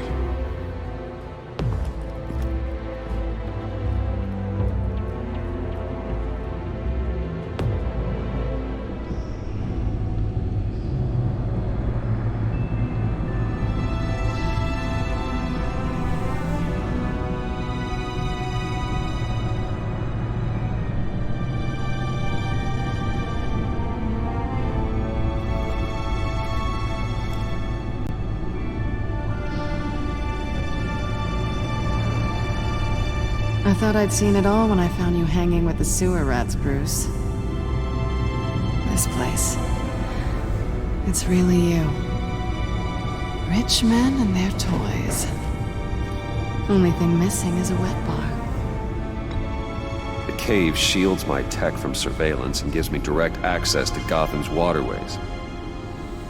I thought I'd seen it all when I found you hanging with the sewer rats, Bruce. This place. It's really you. Rich men and their toys. Only thing missing is a wet bar. The cave shields my tech from surveillance and gives me direct access to Gotham's waterways.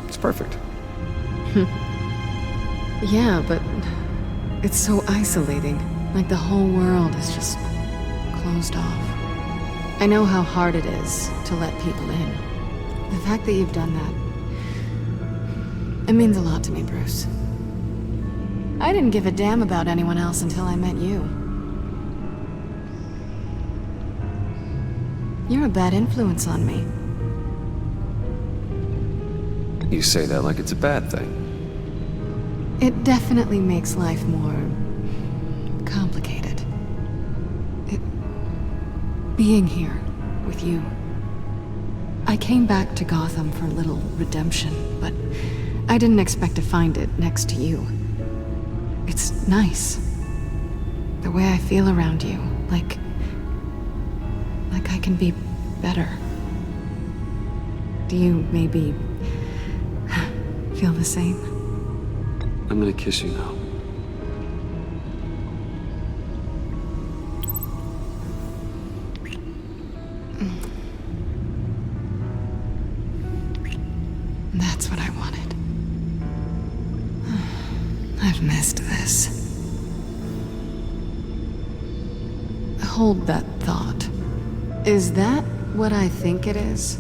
It's perfect. Yeah, but it's so isolating. Like the whole world is just closed off. I know how hard it is to let people in. The fact that you've done that, it means a lot to me, Bruce. I didn't give a damn about anyone else until I met you. You're a bad influence on me. You say that like it's a bad thing. It definitely makes life more complicated. Being here with you. I came back to Gotham for a little redemption, but I didn't expect to find it next to you. It's nice. The way I feel around you, like I can be better. Do you maybe feel the same? I'm gonna kiss you now. That's what I wanted. I've missed this. Hold that thought. Is that what I think it is?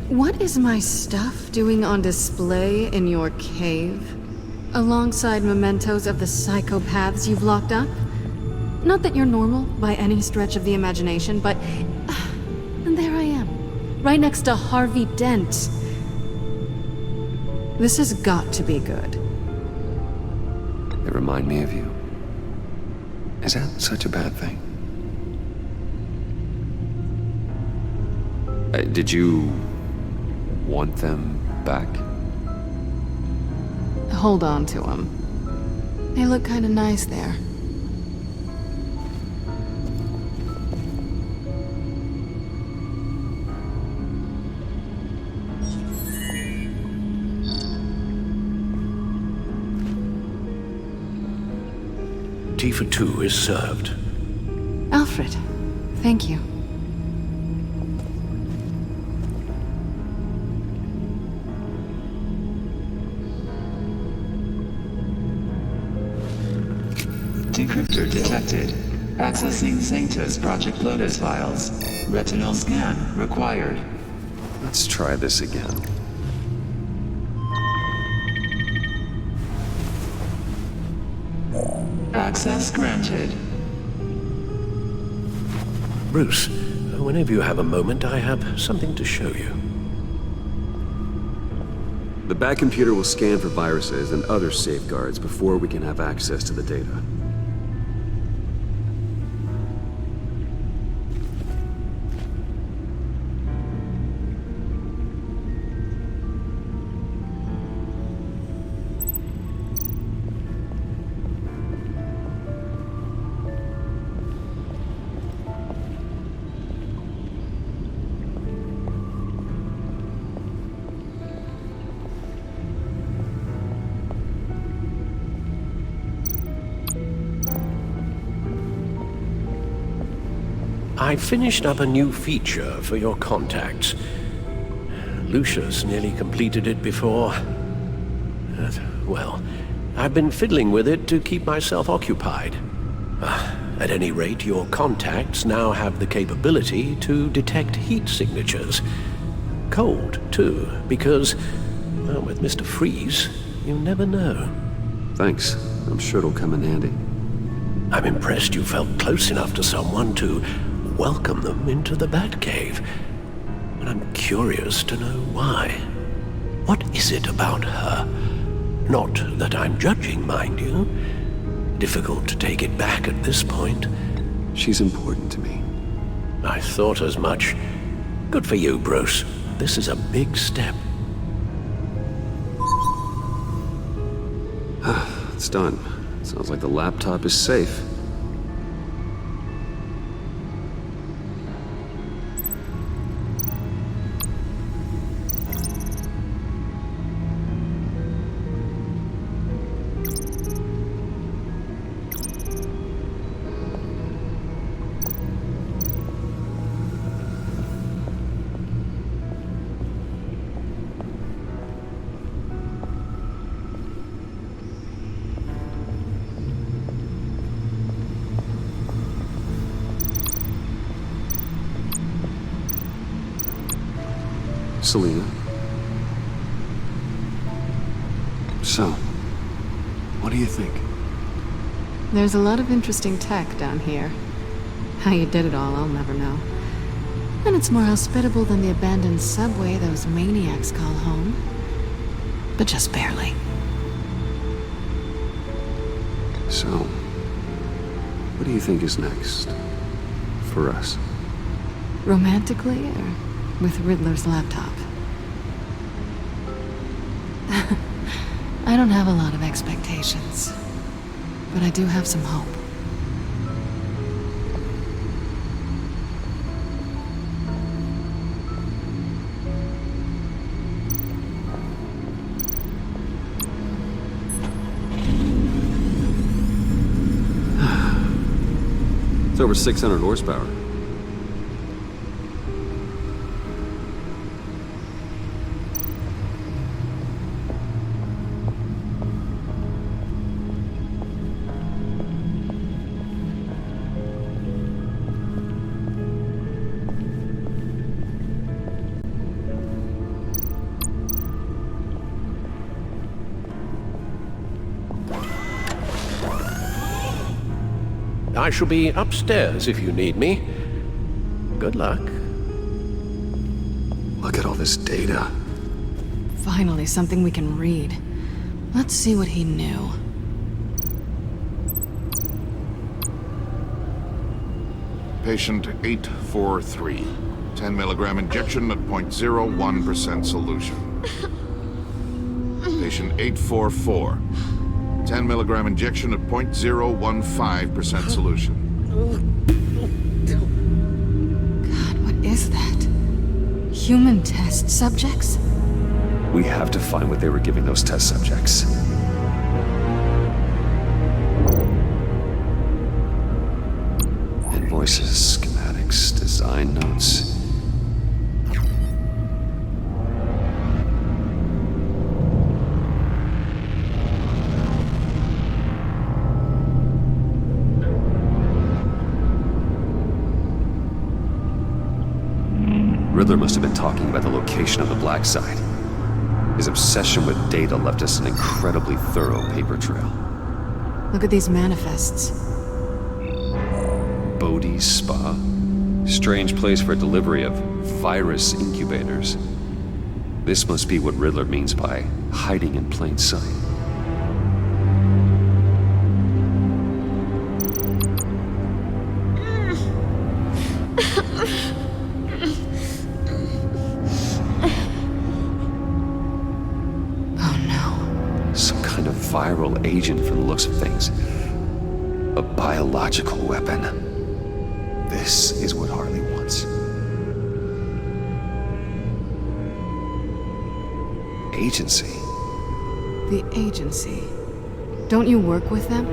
What is my stuff doing on display in your cave? Alongside mementos of the psychopaths you've locked up? Not that you're normal by any stretch of the imagination, but... and there I am, right next to Harvey Dent. This has got to be good. They remind me of you. Is that such a bad thing? Did you want them back? Hold on to them. They look kind of nice there. Tea for two is served. Alfred, thank you. Decryptor detected. Accessing Sanctus Project Lotus files. Retinal scan required. Let's try this again. Access granted. Bruce, whenever you have a moment, I have something to show you. The back computer will scan for viruses and other safeguards before we can have access to the data. I finished up a new feature for your contacts. Lucius nearly completed it before. Well, I've been fiddling with it to keep myself occupied. At any rate, your contacts now have the capability to detect heat signatures. Cold, too, because, well, with Mr. Freeze, you never know. Thanks. I'm sure it'll come in handy. I'm impressed you felt close enough to someone to welcome them into the Batcave. But I'm curious to know why. What is it about her? Not that I'm judging, mind you. Difficult to take it back at this point. She's important to me. I thought as much. Good for you, Bruce. This is a big step. It's done. Sounds like the laptop is safe. Selina. So, what do you think? There's a lot of interesting tech down here. How you did it all, I'll never know. And it's more hospitable than the abandoned subway those maniacs call home. But just barely. So, what do you think is next? For us? Romantically, or with Riddler's laptop? I don't have a lot of expectations, but I do have some hope. It's over 600 horsepower. I shall be upstairs if you need me. Good luck. Look at all this data. Finally, something we can read. Let's see what he knew. Patient 843. 10 milligram injection at 0.01% solution. Patient 844. 10 milligram injection at 0.015% solution. God, what is that? Human test subjects? We have to find what they were giving those test subjects. Invoices, schematics, design notes. Riddler must have been talking about the location of the black site. His obsession with data left us an incredibly thorough paper trail. Look at these manifests. Bodhi's Spa. Strange place for delivery of virus incubators. This must be what Riddler means by hiding in plain sight. Viral agent from the looks of things. A biological weapon. This is what Harley wants. Agency. The agency. Don't you work with them?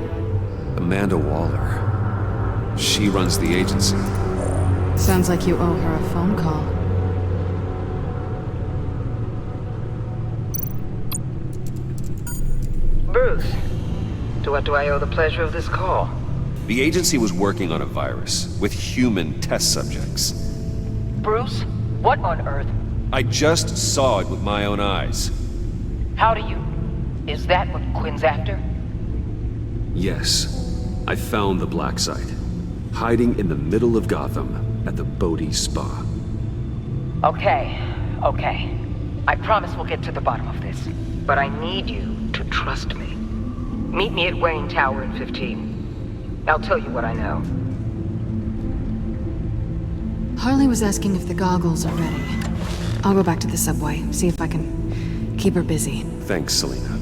Amanda Waller. She runs the agency. Sounds like you owe her a phone call. Bruce. To what do I owe the pleasure of this call? The agency was working on a virus with human test subjects. Bruce? What on earth? I just saw it with my own eyes. How do you... Is that what Quinn's after? Yes, I found the black site, hiding in the middle of Gotham at the Bodhi Spa. Okay. I promise we'll get to the bottom of this. But I need you to trust me. Meet me at Wayne Tower in 15. I'll tell you what I know. Harley was asking if the goggles are ready. I'll go back to the subway, see if I can keep her busy. Thanks, Selena.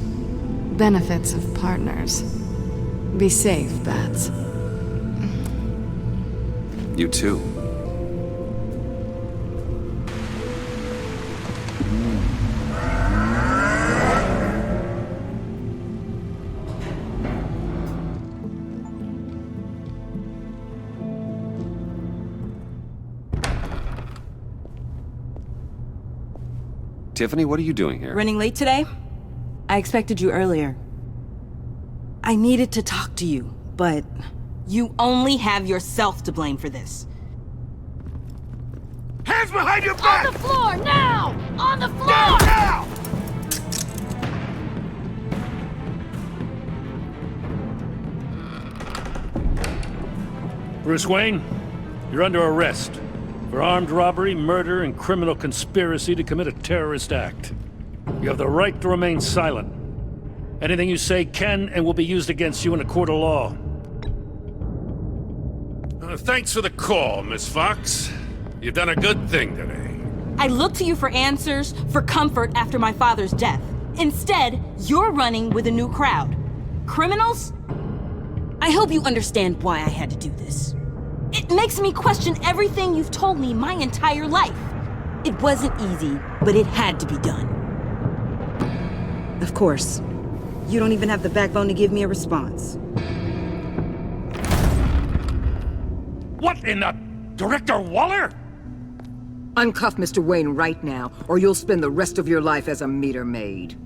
Benefits of partners. Be safe, Bats. You too. Tiffany, what are you doing here? Running late today? I expected you earlier. I needed to talk to you, but you only have yourself to blame for this. Hands behind your back! On the floor, now! On the floor! Now! Bruce Wayne, you're under arrest for armed robbery, murder, and criminal conspiracy to commit a terrorist act. You have the right to remain silent. Anything you say can and will be used against you in a court of law. Thanks for the call, Miss Fox. You've done a good thing today. I looked to you for answers, for comfort after my father's death. Instead, you're running with a new crowd. Criminals? I hope you understand why I had to do this. It makes me question everything you've told me my entire life. It wasn't easy, but it had to be done. Of course. You don't even have the backbone to give me a response. What in the... Director Waller? Uncuff Mr. Wayne right now, or you'll spend the rest of your life as a meter maid.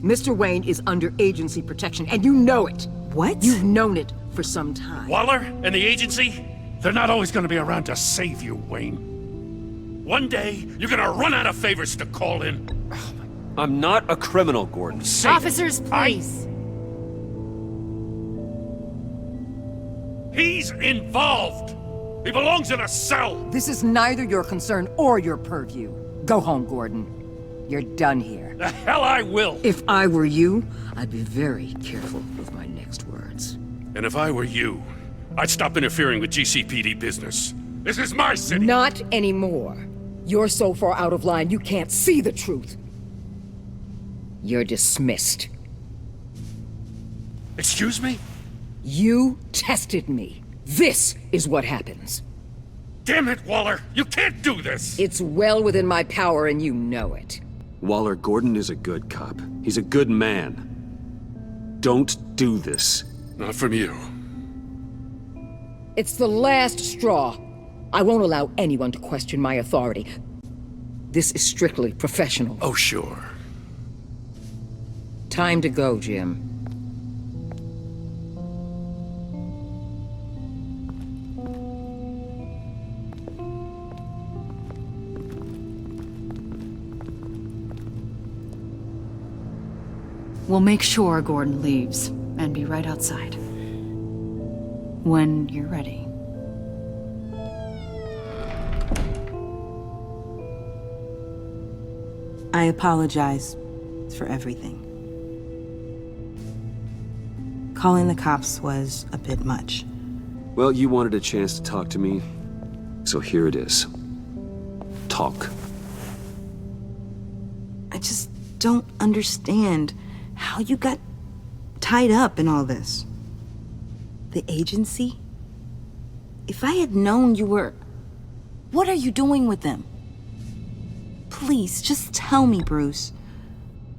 Mr. Wayne is under agency protection, and you know it. What? You've known it for some time. Waller and the agency? They're not always going to be around to save you, Wayne. One day, you're going to run out of favors to call in. I'm not a criminal, Gordon. Officers, please. He's involved. He belongs in a cell. This is neither your concern or your purview. Go home, Gordon. You're done here. The hell I will. If I were you, I'd be very careful with my next words. And if I were you, I'd stop interfering with GCPD business. This is my city. Not anymore. You're so far out of line, you can't see the truth. You're dismissed. Excuse me? You tested me. This is what happens. Damn it, Waller! You can't do this! It's well within my power and you know it. Waller, Gordon is a good cop. He's a good man. Don't do this. Not from you. It's the last straw. I won't allow anyone to question my authority. This is strictly professional. Oh, sure. Time to go, Jim. We'll make sure Gordon leaves, and be right outside. When you're ready. I apologize for everything. Calling the cops was a bit much. Well, you wanted a chance to talk to me, so here it is. Talk. I just don't understand how you got tied up in all this. The agency? If I had known you were... What are you doing with them? Please, just tell me, Bruce.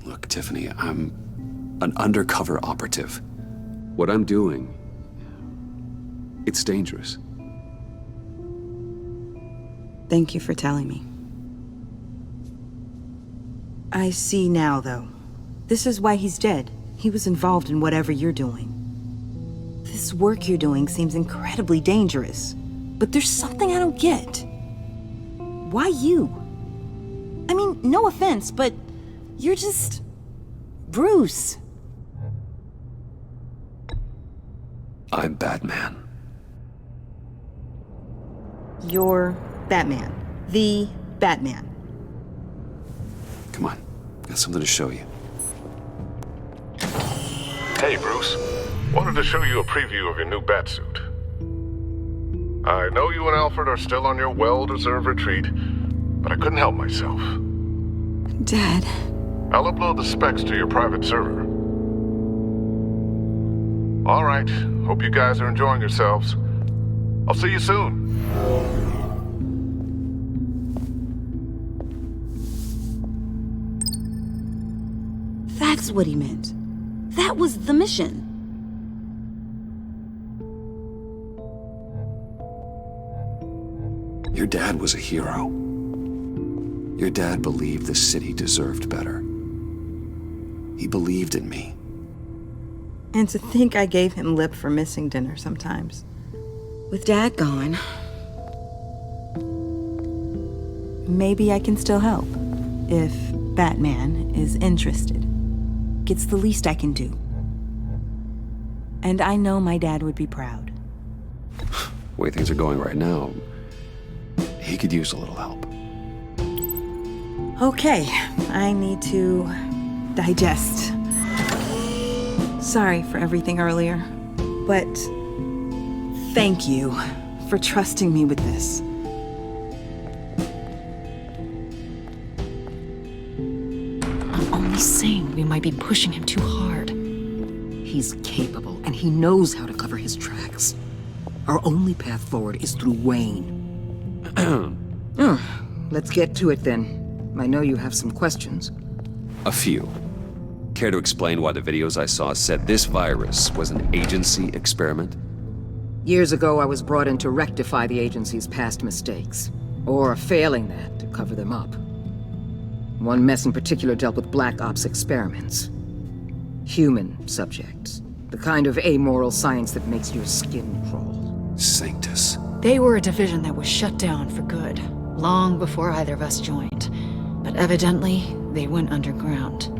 Look, Tiffany, I'm an undercover operative. What I'm doing, it's dangerous. Thank you for telling me. I see now, though. This is why he's dead. He was involved in whatever you're doing. This work you're doing seems incredibly dangerous. But there's something I don't get. Why you? I mean, no offense, but you're just... Bruce. I'm Batman. You're Batman. The Batman. Come on, got something to show you. Hey, Bruce. Wanted to show you a preview of your new Batsuit. I know you and Alfred are still on your well-deserved retreat, but I couldn't help myself. Dad. I'll upload the specs to your private server. All right. Hope you guys are enjoying yourselves. I'll see you soon. That's what he meant. That was the mission. Your dad was a hero. Your dad believed the city deserved better. He believed in me. And to think I gave him lip for missing dinner sometimes. With Dad gone, maybe I can still help. If Batman is interested. It's the least I can do. And I know my dad would be proud. The way things are going right now, he could use a little help. Okay, I need to digest. Sorry for everything earlier, but thank you for trusting me with this. I'm only saying we might be pushing him too hard. He's capable, and he knows how to cover his tracks. Our only path forward is through Wayne. Let's get to it then. I know you have some questions. A few. Care to explain why the videos I saw said this virus was an agency experiment? Years ago, I was brought in to rectify the agency's past mistakes. Or failing that, to cover them up. One mess in particular dealt with Black Ops experiments. Human subjects. The kind of amoral science that makes your skin crawl. Sanctus. They were a division that was shut down for good, long before either of us joined. But evidently, they went underground.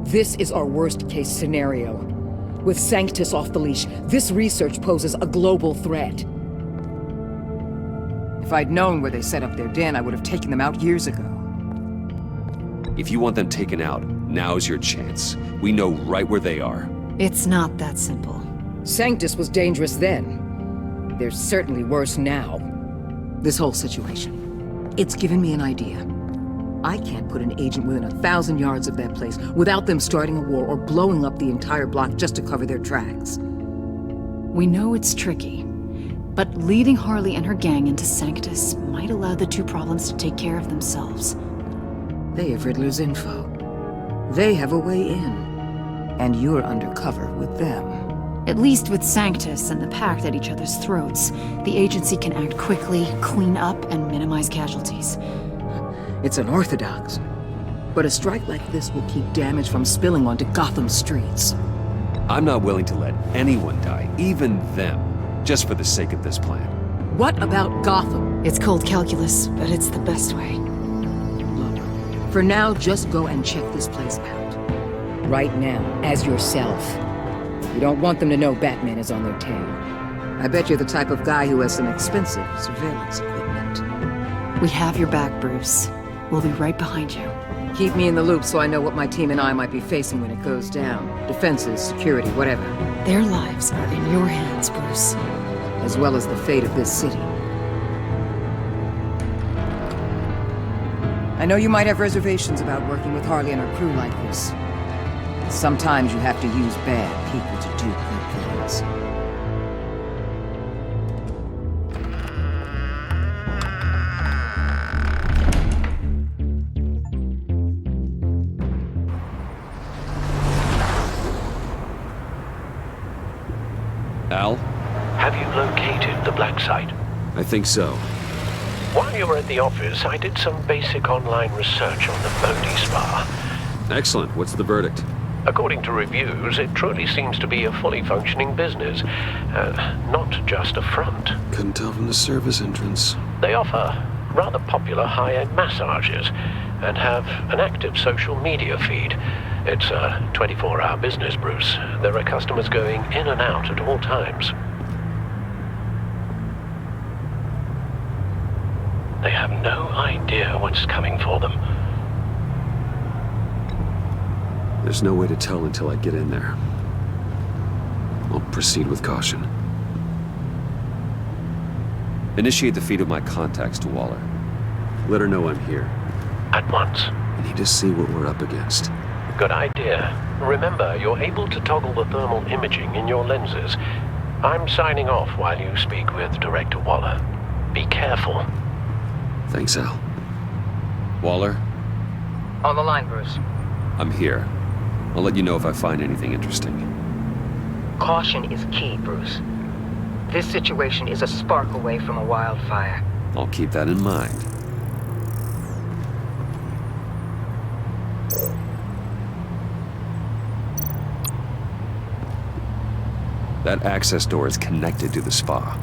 This is our worst-case scenario. With Sanctus off the leash, this research poses a global threat. If I'd known where they set up their den, I would have taken them out years ago. If you want them taken out, now's your chance. We know right where they are. It's not that simple. Sanctus was dangerous then. They're certainly worse now. This whole situation, it's given me an idea. I can't put an agent within 1,000 yards of that place without them starting a war or blowing up the entire block just to cover their tracks. We know it's tricky, but leading Harley and her gang into Sanctus might allow the two problems to take care of themselves. They have Riddler's info. They have a way in. And you're undercover with them. At least with Sanctus and the Pact at each other's throats, the agency can act quickly, clean up, and minimize casualties. It's unorthodox. But a strike like this will keep damage from spilling onto Gotham streets. I'm not willing to let anyone die, even them, just for the sake of this plan. What about Gotham? It's cold calculus, but it's the best way. Look, for now, just go and check this place out. Right now, as yourself. You don't want them to know Batman is on their tail. I bet you're the type of guy who has some expensive surveillance equipment. We have your back, Bruce. We'll be right behind you. Keep me in the loop so I know what my team and I might be facing when it goes down. Defenses, security, whatever. Their lives are in your hands, Bruce. As well as the fate of this city. I know you might have reservations about working with Harley and her crew like this. Sometimes you have to use bad people to do good things. Al? Have you located the black site? I think so. While you were at the office, I did some basic online research on the Bodhi Spa. Excellent. What's the verdict? According to reviews, it truly seems to be a fully functioning business, not just a front. Couldn't tell from the service entrance. They offer rather popular high-end massages and have an active social media feed. It's a 24-hour business, Bruce. There are customers going in and out at all times. They have no idea what's coming for them. There's no way to tell until I get in there. I'll proceed with caution. Initiate the feed of my contacts to Waller. Let her know I'm here. At once. I need to see what we're up against. Good idea. Remember, you're able to toggle the thermal imaging in your lenses. I'm signing off while you speak with Director Waller. Be careful. Thanks, Al. Waller? On the line, Bruce. I'm here. I'll let you know if I find anything interesting. Caution is key, Bruce. This situation is a spark away from a wildfire. I'll keep that in mind. That access door is connected to the spa.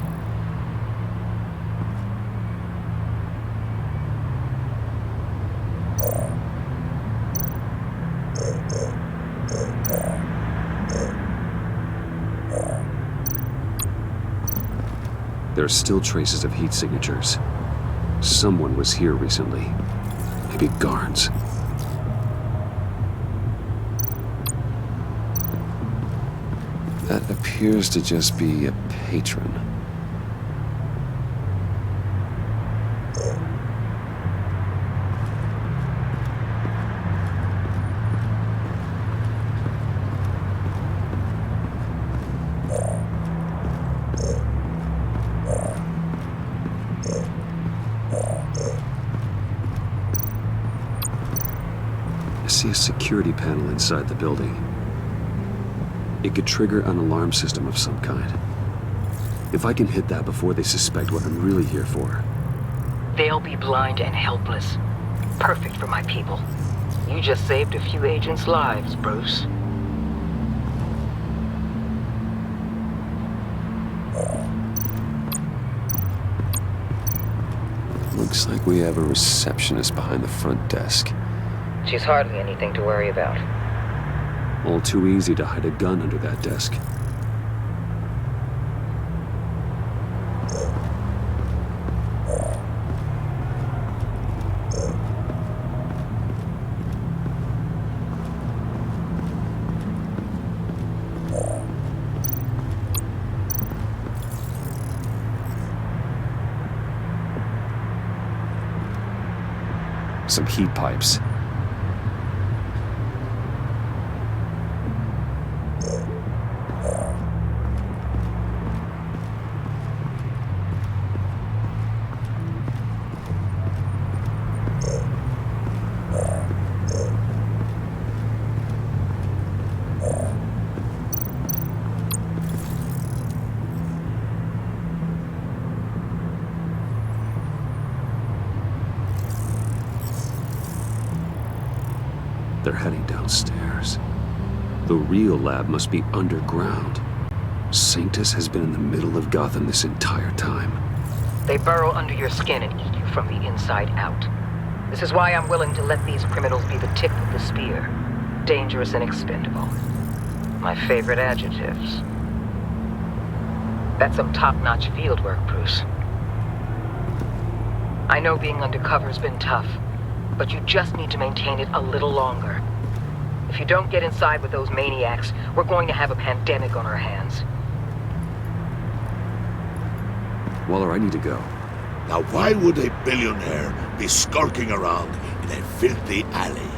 There are still traces of heat signatures. Someone was here recently. Maybe guards. That appears to just be a patron. I see a security panel inside the building. It could trigger an alarm system of some kind. If I can hit that before they suspect what I'm really here for. They'll be blind and helpless. Perfect for my people. You just saved a few agents' lives, Bruce. Looks like we have a receptionist behind the front desk. She's hardly anything to worry about. All too easy to hide a gun under that desk. Some heat pipes. They're heading downstairs. The real lab must be underground. Sanctus has been in the middle of Gotham this entire time. They burrow under your skin and eat you from the inside out. This is why I'm willing to let these criminals be the tip of the spear. Dangerous and expendable. My favorite adjectives. That's some top-notch field work, Bruce. I know being undercover's been tough, but you just need to maintain it a little longer. If you don't get inside with those maniacs, we're going to have a pandemic on our hands. Waller, I need to go. Now why would a billionaire be skulking around in a filthy alley?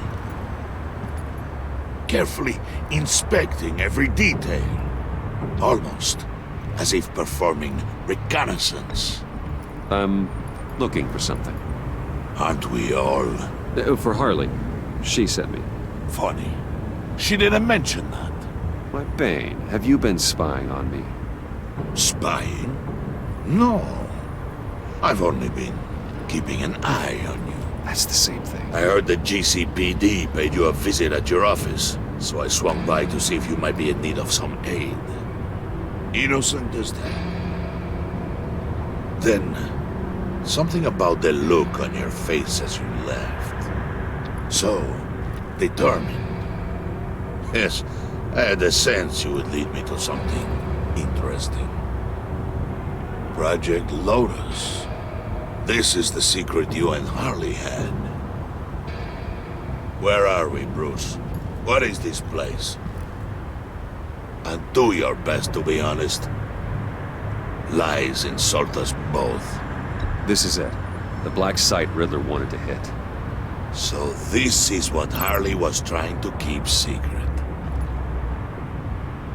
Carefully inspecting every detail. Almost as if performing reconnaissance. I'm looking for something. Aren't we all? For Harley. She sent me. Funny. She didn't mention that. Why, Bane, have you been spying on me? Spying? No. I've only been keeping an eye on you. That's the same thing. I heard the GCPD paid you a visit at your office, so I swung by to see if you might be in need of some aid. Innocent as that. Then, something about the look on your face as you left. So, determined. Yes, I had a sense you would lead me to something interesting. Project Lotus. This is the secret you and Harley had. Where are we, Bruce? What is this place? And do your best to be honest. Lies insult us both. This is it. The black site Riddler wanted to hit. So this is what Harley was trying to keep secret.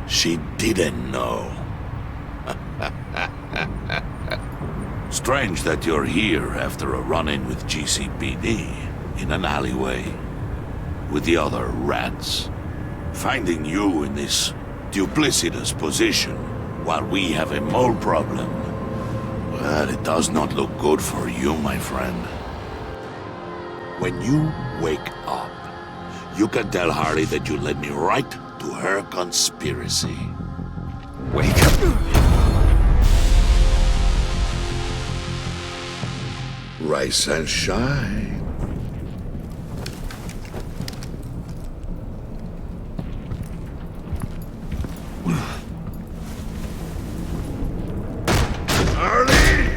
She didn't know. Strange that you're here after a run-in with GCPD in an alleyway with the other rats. Finding you in this duplicitous position while we have a mole problem. Well, it does not look good for you, my friend. When you wake up, you can tell Harley that you led me right to her conspiracy. Wake up. Rise and shine. Harley!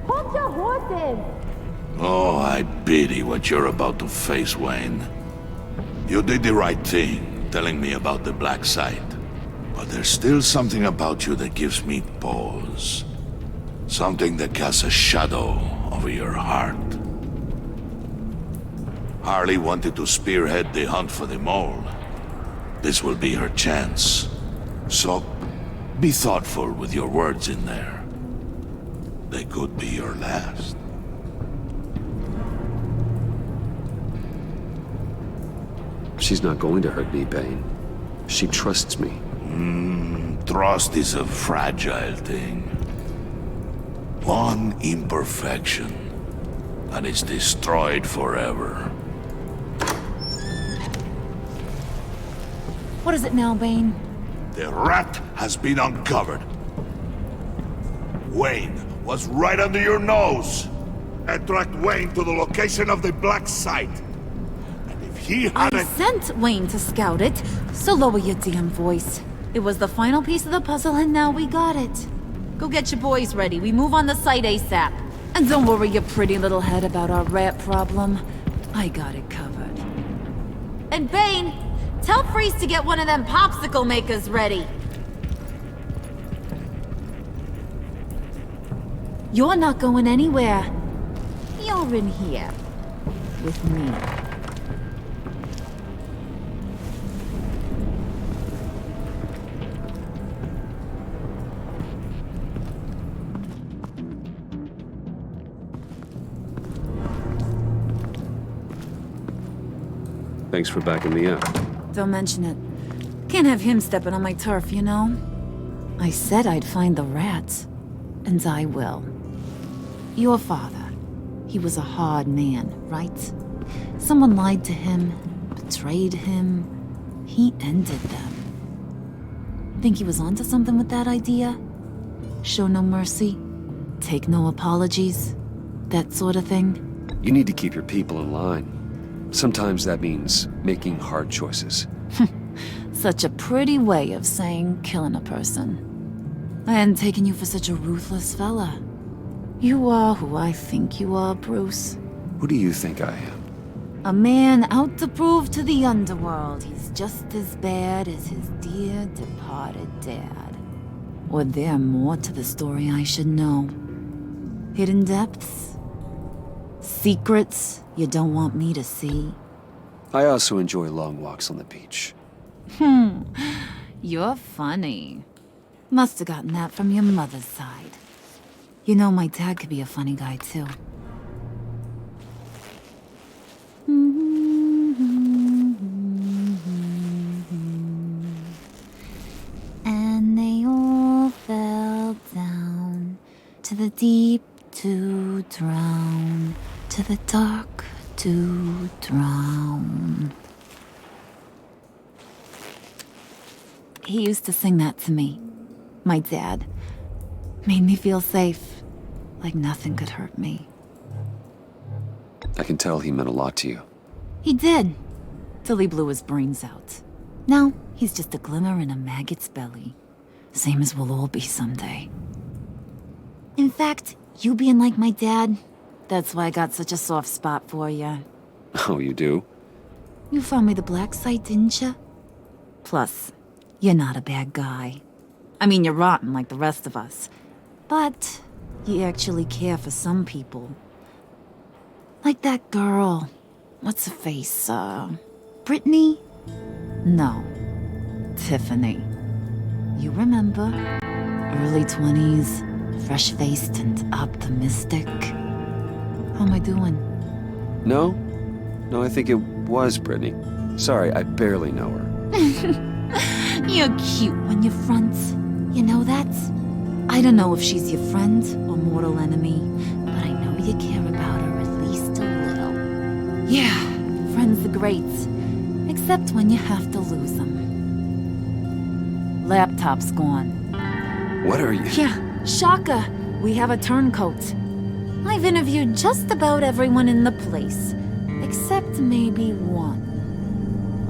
Hold your horses! Oh, I pity what you're about to face, Wayne. You did the right thing, telling me about the black site. But there's still something about you that gives me pause. Something that casts a shadow over your heart. Harley wanted to spearhead the hunt for the mole. This will be her chance. So, be thoughtful with your words in there. They could be your last. She's not going to hurt me, Bane. She trusts me. Trust is a fragile thing. One imperfection, and it's destroyed forever. What is it now, Bane? The rat has been uncovered. Wayne was right under your nose. I tracked Wayne to the location of the black site. And if he I hadn't... sent Wayne to scout it, so lower your damn voice. It was the final piece of the puzzle, and now we got it. Go get your boys ready. We move on the site ASAP. And don't worry your pretty little head about our rat problem. I got it covered. And Bane, tell Freeze to get one of them popsicle makers ready. You're not going anywhere. You're in here. With me. Thanks for backing me up. Don't mention it. Can't have him stepping on my turf, you know? I said I'd find the rats. And I will. Your father. He was a hard man, right? Someone lied to him, betrayed him. He ended them. Think he was onto something with that idea? Show no mercy? Take no apologies? That sort of thing? You need to keep your people in line. Sometimes that means making hard choices. Such a pretty way of saying killing a person. I hadn't taken you for such a ruthless fella. You are who I think you are, Bruce. Who do you think I am? A man out to prove to the underworld he's just as bad as his dear departed dad. Or there more to the story I should know. Hidden depths? Secrets you don't want me to see? I also enjoy long walks on the beach. You're funny. Must have gotten that from your mother's side. You know, my dad could be a funny guy, too. And they all fell down to the deep, to drown, to the dark to drown. He used to sing that to me. My dad. Made me feel safe, like nothing could hurt me. I can tell he meant a lot to you. He did, till he blew his brains out. Now, he's just a glimmer in a maggot's belly. Same as we'll all be someday. In fact, you being like my dad, that's why I got such a soft spot for you. Oh, you do? You found me the black site, didn't you? Plus, you're not a bad guy. I mean, you're rotten like the rest of us. But you actually care for some people. Like that girl. What's her face? Brittany? No. Tiffany. You remember? Early 20s, fresh-faced and optimistic. How am I doing? No, I think it was Brittany. Sorry, I barely know her. You're cute when you front. You know that? I don't know if she's your friend or mortal enemy, but I know you care about her at least a little. Yeah, friends are great. Except when you have to lose them. Laptop's gone. What are you? Yeah, shocker. We have a turncoat. I've interviewed just about everyone in the place, except maybe one.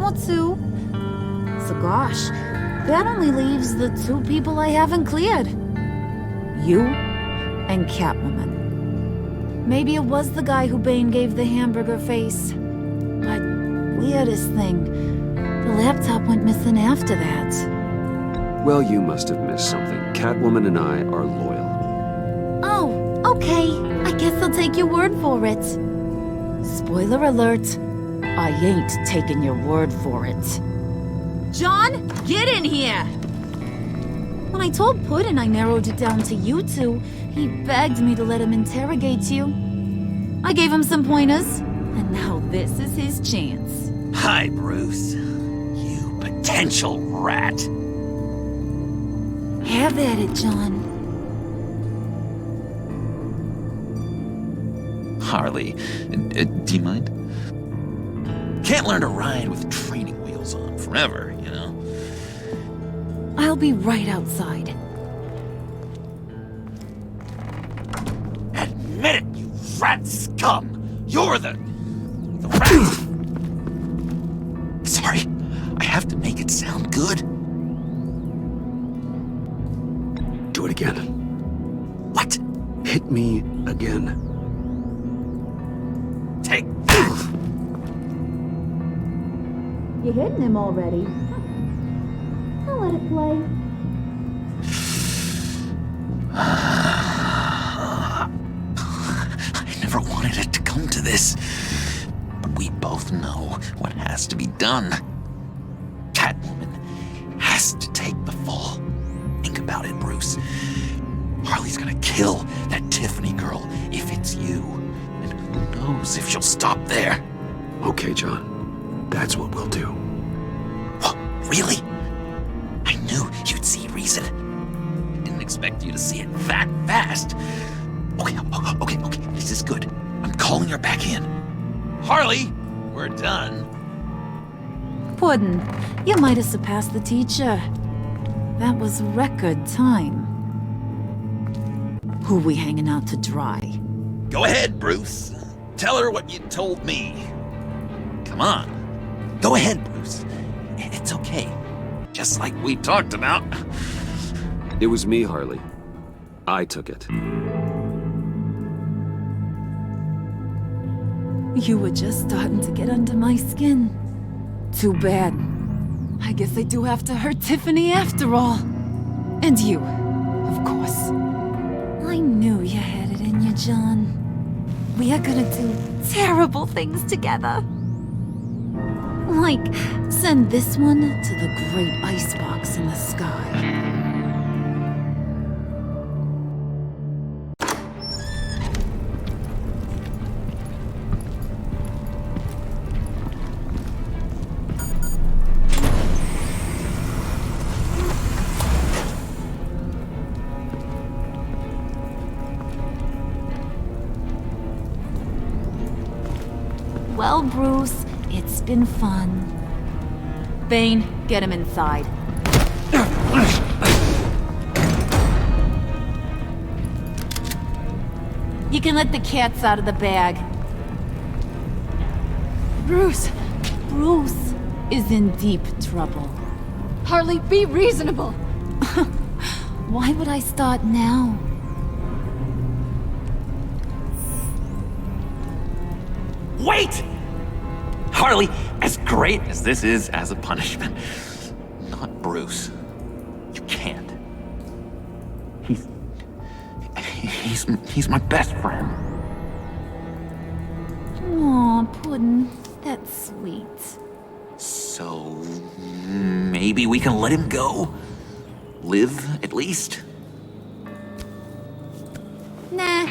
Or two. So gosh, that only leaves the two people I haven't cleared. You and Catwoman. Maybe it was the guy who Bane gave the hamburger face. But weirdest thing, the laptop went missing after that. Well, you must have missed something. Catwoman and I are loyal. Oh, okay. I guess I'll take your word for it. Spoiler alert, I ain't taking your word for it. John, get in here! When I told Puddin' I narrowed it down to you two, he begged me to let him interrogate you. I gave him some pointers, and now this is his chance. Hi, Bruce. You potential rat. Have at it, John. Harley, do you mind? Can't learn to ride with training wheels on forever, you know? I'll be right outside. Admit it, you rat scum! You're the rat! Sorry, I have to make it sound good. Do it again. What? Hit me again. Take that! You're hitting him already. I'll let it play. I never wanted it to come to this. But we both know what has to be done. Catwoman has to take the fall. Think about it, Bruce. Harley's gonna kill that Tiffany girl if it's you. And who knows if she'll stop there. Okay, John. That's what we'll do. What? Really? I knew you'd see reason. I didn't expect you to see it that fast. Okay. This is good. I'm calling her back in. Harley, we're done. Puddin', you might have surpassed the teacher. That was record time. Who we hanging out to dry? Go ahead, Bruce. Tell her what you told me. Come on. Go ahead, Bruce. It's okay. Just like we talked about. It was me, Harley. I took it. You were just starting to get under my skin. Too bad. I guess I do have to hurt Tiffany after all. And you, of course. I knew you had it in you, John. We are gonna do terrible things together. Like, send this one to the great icebox in the sky. Well, Bruce, it's been fun. Bane, get him inside. You can let the cats out of the bag. Bruce! Bruce is in deep trouble. Harley, be reasonable! Why would I start now? Wait! Harley, as great as this is as a punishment, not Bruce. You can't. He's my best friend. Aw, Puddin', that's sweet. So maybe we can let him go? Live, at least? Nah.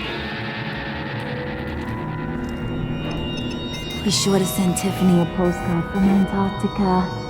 Be sure to send Tiffany a postcard from Antarctica.